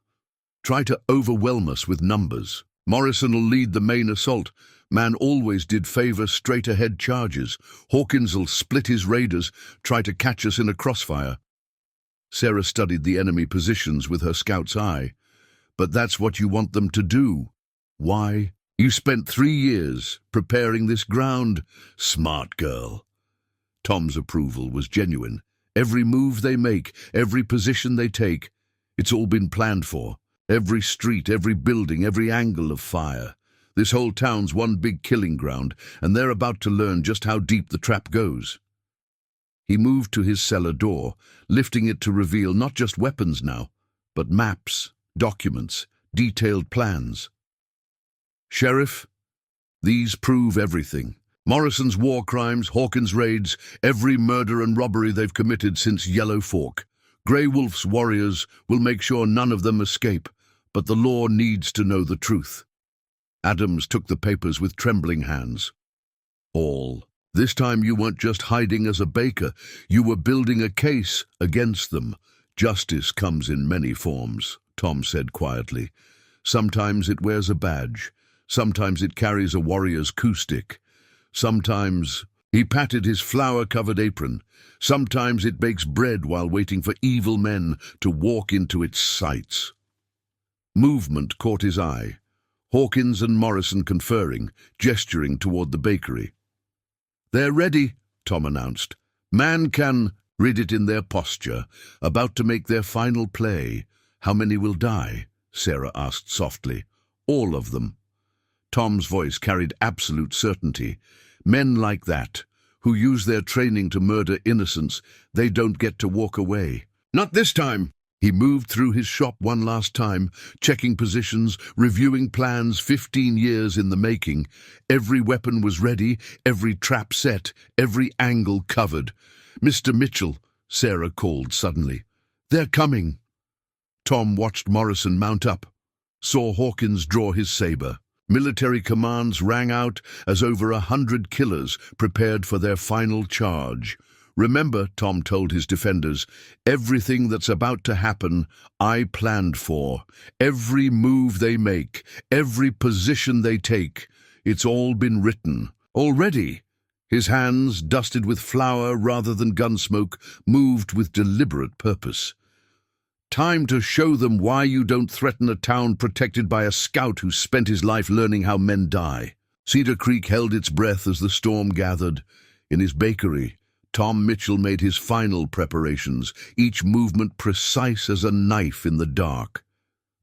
Try to overwhelm us with numbers. Morrison will lead the main assault. Man always did favor straight-ahead charges. Hawkins will split his raiders, try to catch us in a crossfire. Sarah studied the enemy positions with her scout's eye. But that's what you want them to do. Why? You spent 3 years preparing this ground. Smart girl. Tom's approval was genuine. Every move they make, every position they take, it's all been planned for. Every street, every building, every angle of fire. This whole town's one big killing ground, and they're about to learn just how deep the trap goes. He moved to his cellar door, lifting it to reveal not just weapons now, but maps, documents, detailed plans. Sheriff, these prove everything. Morrison's war crimes, Hawkins' raids, every murder and robbery they've committed since Yellow Fork. Grey Wolf's warriors will make sure none of them escape, but the law needs to know the truth. Adams took the papers with trembling hands. All. This time you weren't just hiding as a baker, you were building a case against them. Justice comes in many forms, Tom said quietly. Sometimes it wears a badge. Sometimes it carries a warrior's coup stick. Sometimes he patted his flour-covered apron. Sometimes it bakes bread while waiting for evil men to walk into its sights. Movement caught his eye. Hawkins and Morrison conferring, gesturing toward the bakery. They're ready, Tom announced. Man can read it in their posture, about to make their final play. How many will die? Sarah asked softly. All of them. Tom's voice carried absolute certainty. Men like that, who use their training to murder innocents, they don't get to walk away. Not this time! He moved through his shop one last time, checking positions, reviewing plans 15 years in the making. Every weapon was ready, every trap set, every angle covered. Mr. Mitchell, Sarah called suddenly. They're coming. Tom watched Morrison mount up, saw Hawkins draw his saber. Military commands rang out as over 100 killers prepared for their final charge. Remember, Tom told his defenders, everything that's about to happen, I planned for. Every move they make, every position they take, it's all been written. Already, his hands, dusted with flour rather than gun smoke, moved with deliberate purpose. Time to show them why you don't threaten a town protected by a scout who spent his life learning how men die. Cedar Creek held its breath as the storm gathered. In his bakery, Tom Mitchell made his final preparations, each movement precise as a knife in the dark.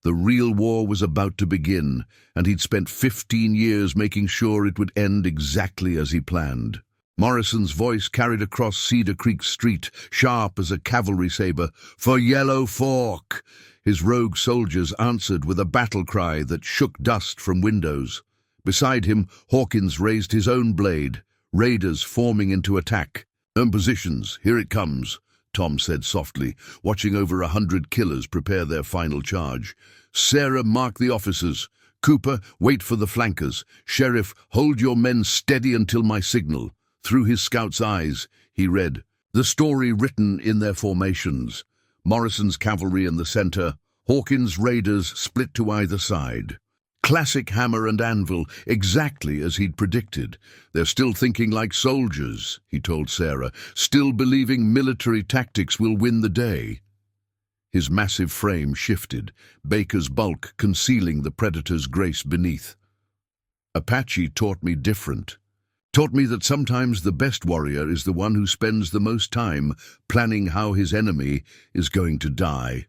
The real war was about to begin, and he'd spent 15 years making sure it would end exactly as he planned. Morrison's voice carried across Cedar Creek Street, sharp as a cavalry saber, "For Yellow Fork!" His rogue soldiers answered with a battle cry that shook dust from windows. Beside him, Hawkins raised his own blade, raiders forming into attack. Positions, here it comes, Tom said softly, watching over 100 killers prepare their final charge. Sarah, mark the officers. Cooper, wait for the flankers. Sheriff, hold your men steady until my signal. Through his scout's eyes, he read the story written in their formations. Morrison's cavalry in the center, Hawkins' raiders split to either side. Classic hammer and anvil, exactly as he'd predicted. They're still thinking like soldiers, he told Sarah, still believing military tactics will win the day. His massive frame shifted, Baker's bulk concealing the predator's grace beneath. Apache taught me different. Taught me that sometimes the best warrior is the one who spends the most time planning how his enemy is going to die.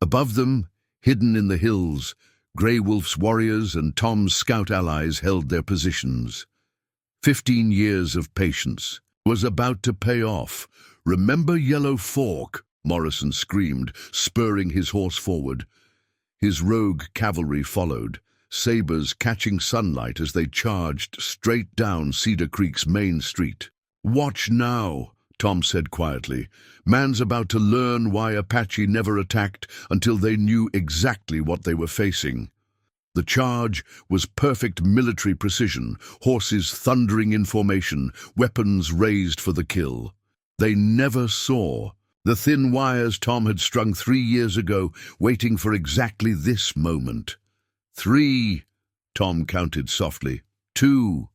Above them, hidden in the hills, Grey Wolf's warriors and Tom's scout allies held their positions. 15 years of patience was about to pay off. Remember Yellow Fork? Morrison screamed, spurring his horse forward. His rogue cavalry followed, sabers catching sunlight as they charged straight down Cedar Creek's main street. Watch now, Tom said quietly. Man's about to learn why Apache never attacked until they knew exactly what they were facing. The charge was perfect military precision, horses thundering in formation, weapons raised for the kill. They never saw the thin wires Tom had strung 3 years ago, waiting for exactly this moment. 3, Tom counted softly. 2.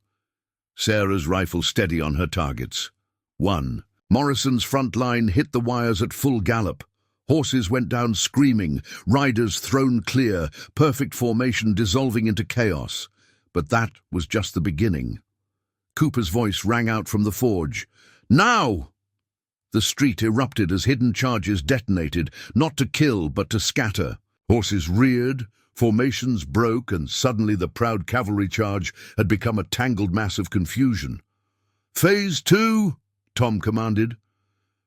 Sarah's rifle steady on her targets. 1. Morrison's front line hit the wires at full gallop. Horses went down screaming, riders thrown clear, perfect formation dissolving into chaos. But that was just the beginning. Cooper's voice rang out from the forge. Now! The street erupted as hidden charges detonated, not to kill but to scatter. Horses reared, formations broke, and suddenly the proud cavalry charge had become a tangled mass of confusion. Phase 2, Tom commanded.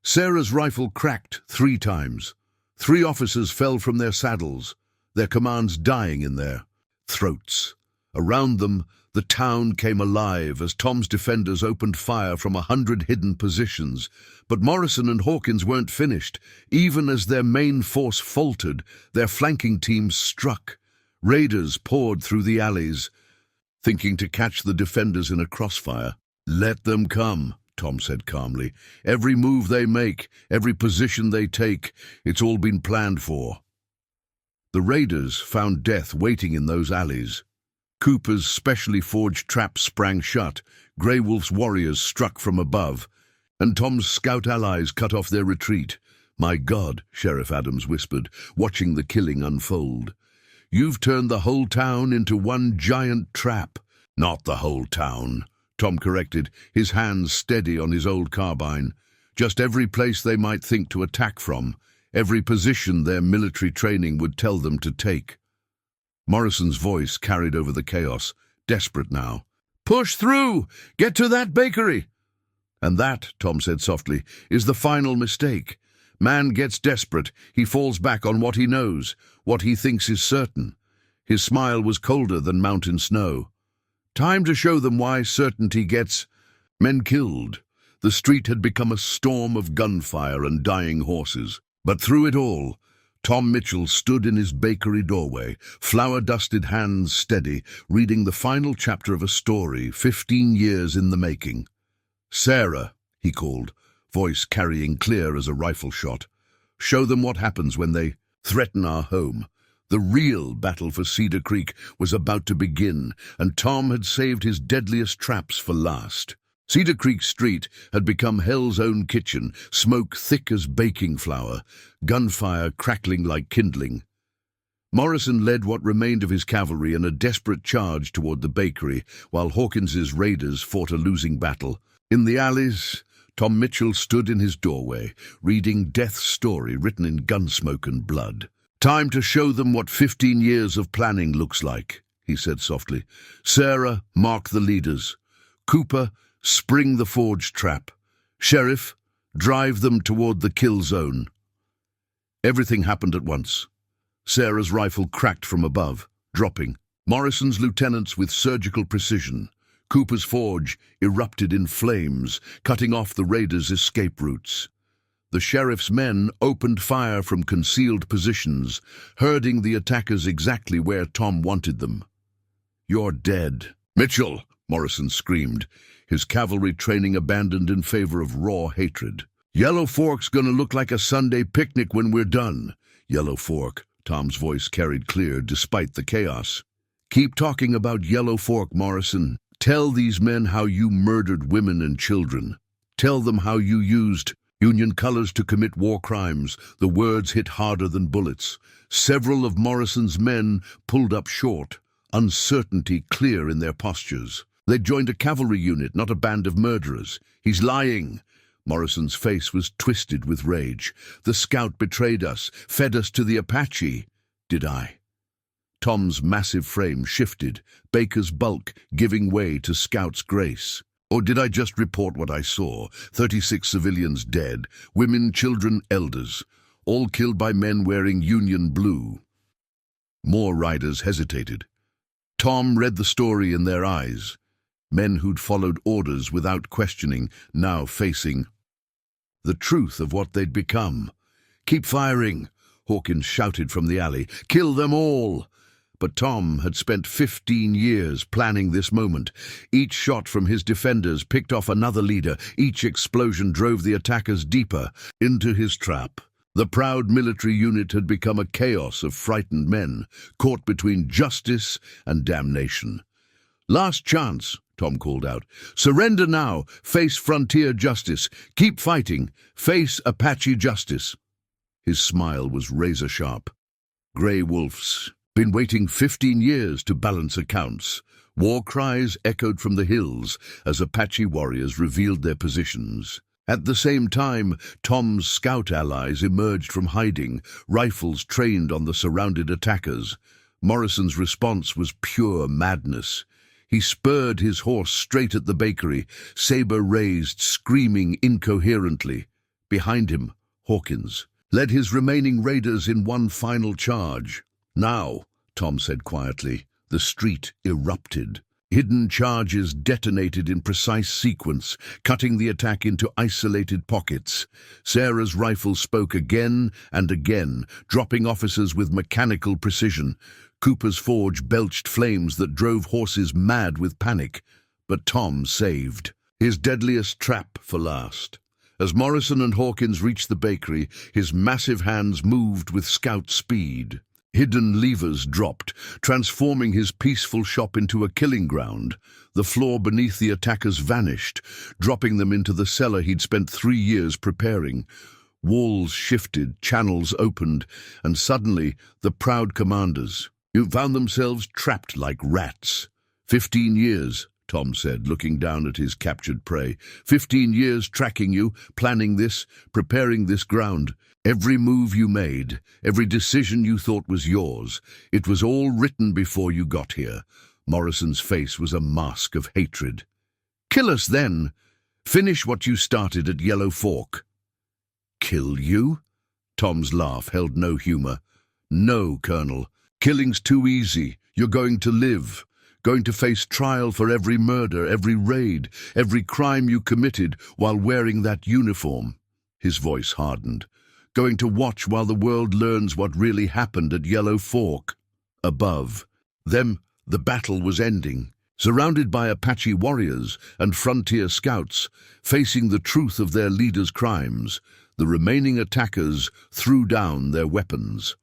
Sarah's rifle cracked 3 times. 3 officers fell from their saddles, their commands dying in their throats. Around them, the town came alive as Tom's defenders opened fire from 100 hidden positions. But Morrison and Hawkins weren't finished. Even as their main force faltered, their flanking teams struck. Raiders poured through the alleys, thinking to catch the defenders in a crossfire. Let them come, Tom said calmly. Every move they make, every position they take, it's all been planned for. The raiders found death waiting in those alleys. Cooper's specially forged trap sprang shut, Grey Wolf's warriors struck from above, and Tom's scout allies cut off their retreat. My God, Sheriff Adams whispered, watching the killing unfold. You've turned the whole town into one giant trap. Not the whole town, Tom corrected, his hands steady on his old carbine. Just every place they might think to attack from, every position their military training would tell them to take. Morrison's voice carried over the chaos, desperate now. Push through! Get to that bakery! And that, Tom said softly, is the final mistake. Man gets desperate. He falls back on what he knows, what he thinks is certain. His smile was colder than mountain snow. Time to show them why certainty gets men killed. The street had become a storm of gunfire and dying horses. But through it all, Tom Mitchell stood in his bakery doorway, flour-dusted hands steady, reading the final chapter of a story 15 years in the making. Sarah, he called, voice carrying clear as a rifle shot. Show them what happens when they threaten our home. The real battle for Cedar Creek was about to begin, and Tom had saved his deadliest traps for last. Cedar Creek Street had become hell's own kitchen, smoke thick as baking flour, gunfire crackling like kindling. Morrison led what remained of his cavalry in a desperate charge toward the bakery, while Hawkins's raiders fought a losing battle. In the alleys, Tom Mitchell stood in his doorway, reading death's story written in gunsmoke and blood. Time to show them what 15 years of planning looks like, he said softly. Sarah, mark the leaders. Cooper, spring the forge trap. Sheriff, drive them toward the kill zone. Everything happened at once. Sarah's rifle cracked from above, dropping. Morrison's lieutenants with surgical precision. Cooper's Forge erupted in flames, cutting off the raiders' escape routes. The sheriff's men opened fire from concealed positions, herding the attackers exactly where Tom wanted them. "You're dead." "Mitchell!" Morrison screamed, his cavalry training abandoned in favor of raw hatred. "Yellow Fork's gonna look like a Sunday picnic when we're done." "Yellow Fork," Tom's voice carried clear despite the chaos. "Keep talking about Yellow Fork, Morrison. Tell these men how you murdered women and children. Tell them how you used Union colors to commit war crimes." The words hit harder than bullets. Several of Morrison's men pulled up short, uncertainty clear in their postures. They'd joined a cavalry unit, not a band of murderers. "He's lying." Morrison's face was twisted with rage. "The scout betrayed us, fed us to the Apache." "Did I?" Tom's massive frame shifted, Baker's bulk giving way to Scout's grace. "Or did I just report what I saw? 36 civilians dead, women, children, elders, all killed by men wearing Union blue." More riders hesitated. Tom read the story in their eyes. Men who'd followed orders without questioning, now facing the truth of what they'd become. "Keep firing," Hawkins shouted from the alley. "Kill them all." But Tom had spent 15 years planning this moment. Each shot from his defenders picked off another leader. Each explosion drove the attackers deeper into his trap. The proud military unit had become a chaos of frightened men, caught between justice and damnation. "Last chance," Tom called out. "Surrender now. Face frontier justice. Keep fighting. Face Apache justice." His smile was razor-sharp. Grey wolves. Been waiting 15 years to balance accounts. War cries echoed from the hills as Apache warriors revealed their positions. At the same time, Tom's scout allies emerged from hiding, rifles trained on the surrounded attackers. Morrison's response was pure madness. He spurred his horse straight at the bakery, saber raised, screaming incoherently. Behind him, Hawkins led his remaining raiders in one final charge. "Now," Tom said quietly, the street erupted. Hidden charges detonated in precise sequence, cutting the attack into isolated pockets. Sarah's rifle spoke again and again, dropping officers with mechanical precision. Cooper's Forge belched flames that drove horses mad with panic. But Tom saved his deadliest trap for last. As Morrison and Hawkins reached the bakery, his massive hands moved with scout speed. Hidden levers dropped, transforming his peaceful shop into a killing ground. The floor beneath the attackers vanished, dropping them into the cellar he'd spent 3 years preparing. Walls shifted, channels opened, and suddenly the proud commanders found themselves trapped like rats. 15 years, Tom said, looking down at his captured prey. 15 years tracking you, planning this, preparing this ground. Every move you made, every decision you thought was yours, it was all written before you got here. Morrison's face was a mask of hatred. "Kill us then. Finish what you started at Yellow Fork." "Kill you?" Tom's laugh held no humor. "No, Colonel. Killing's too easy. You're going to live. Going to face trial for every murder, every raid, every crime you committed while wearing that uniform." His voice hardened. "Going to watch while the world learns what really happened at Yellow Fork." Above them, the battle was ending. Surrounded by Apache warriors and frontier scouts, facing the truth of their leaders' crimes, the remaining attackers threw down their weapons.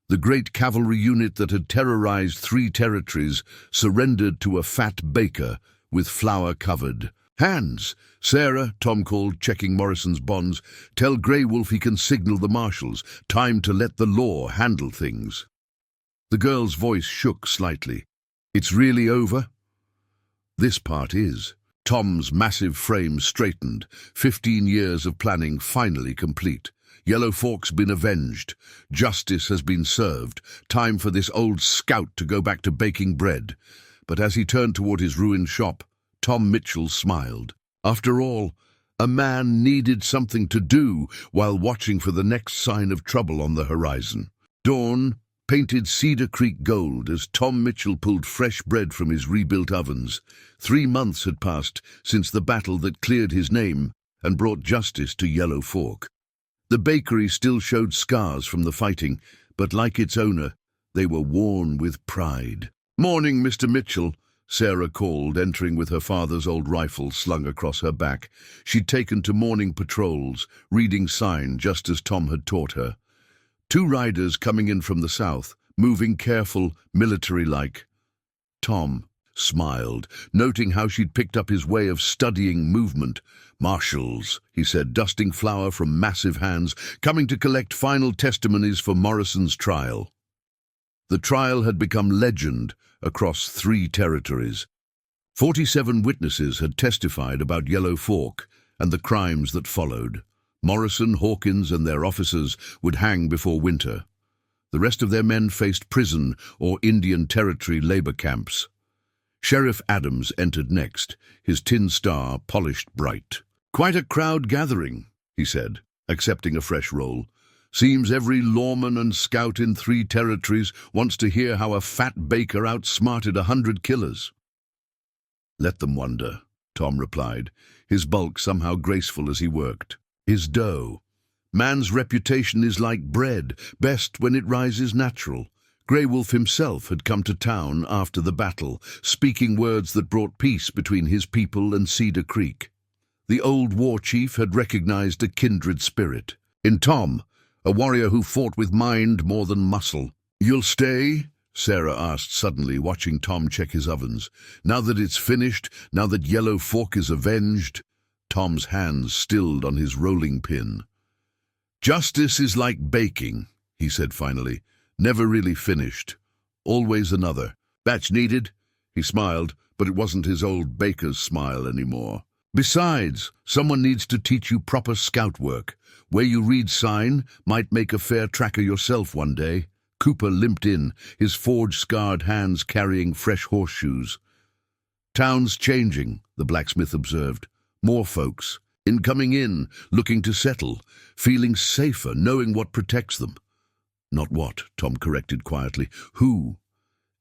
The great cavalry unit that had terrorized 3 territories surrendered to a fat baker with flour covered. "Hands! Sarah," Tom called, checking Morrison's bonds. "Tell Grey Wolf he can signal the marshals. Time to let the law handle things." The girl's voice shook slightly. "It's really over?" "This part is." Tom's massive frame straightened. 15 years of planning finally complete. Yellow Fork's been avenged. Justice has been served. Time for this old scout to go back to baking bread. But as he turned toward his ruined shop, Tom Mitchell smiled. After all, a man needed something to do while watching for the next sign of trouble on the horizon. Dawn, painted Cedar Creek gold as Tom Mitchell pulled fresh bread from his rebuilt ovens. 3 months had passed since the battle that cleared his name and brought justice to Yellow Fork. The bakery still showed scars from the fighting, but like its owner, they were worn with pride. "Morning, Mr. Mitchell," Sarah called, entering with her father's old rifle slung across her back. She'd taken to morning patrols, reading sign just as Tom had taught her. 2 riders coming in from the south, moving careful, military-like. Tom smiled, noting how she'd picked up his way of studying movement. "Marshals," he said, dusting flour from massive hands, coming to collect final testimonies for Morrison's trial. The trial had become legend across 3 territories. 47 witnesses had testified about Yellow Fork and the crimes that followed. Morrison, Hawkins, and their officers would hang before winter. The rest of their men faced prison or Indian Territory labor camps. Sheriff Adams entered next, his tin star polished bright. "Quite a crowd gathering," he said, accepting a fresh roll. "Seems every lawman and scout in 3 territories wants to hear how a fat baker outsmarted 100 killers." "Let them wonder," Tom replied, his bulk somehow graceful as he worked. His dough. "Man's reputation is like bread, best when it rises natural." Grey Wolf himself had come to town after the battle, speaking words that brought peace between his people and Cedar Creek. The old war chief had recognized a kindred spirit. In Tom, a warrior who fought with mind more than muscle. "You'll stay?" Sarah asked suddenly, watching Tom check his ovens. "Now that it's finished, now that Yellow Fork is avenged?" Tom's hands stilled on his rolling pin. "Justice is like baking," he said finally. "Never really finished. Always another. Batch needed?" He smiled, but it wasn't his old baker's smile anymore. "Besides, someone needs to teach you proper scout work. Where you read sign might make a fair tracker yourself one day." Cooper limped in, his forge-scarred hands carrying fresh horseshoes. "Town's changing," the blacksmith observed. "More folks. Coming in, looking to settle, feeling safer, knowing what protects them." "Not what," Tom corrected quietly. "Who?"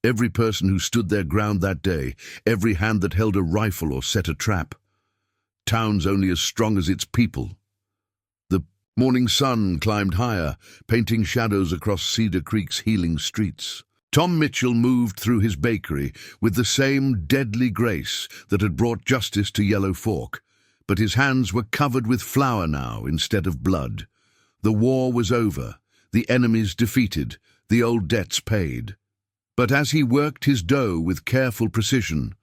Every person who stood their ground that day, every hand that held a rifle or set a trap. Town's only as strong as its people. The morning sun climbed higher, painting shadows across Cedar Creek's healing streets. Tom Mitchell moved through his bakery with the same deadly grace that had brought justice to Yellow Fork, but his hands were covered with flour now instead of blood. The war was over, the enemies defeated, the old debts paid. But as he worked his dough with careful precision,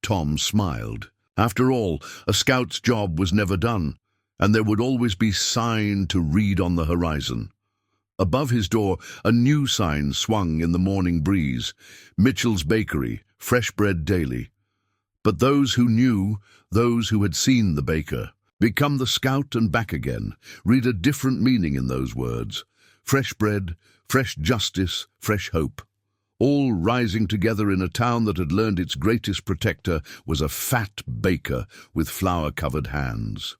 Tom smiled. After all, a scout's job was never done, and there would always be sign to read on the horizon. Above his door, a new sign swung in the morning breeze. Mitchell's Bakery, fresh bread daily. But those who knew, those who had seen the baker, become the scout and back again, read a different meaning in those words. Fresh bread, fresh justice, fresh hope. All rising together in a town that had learned its greatest protector was a fat baker with flour-covered hands.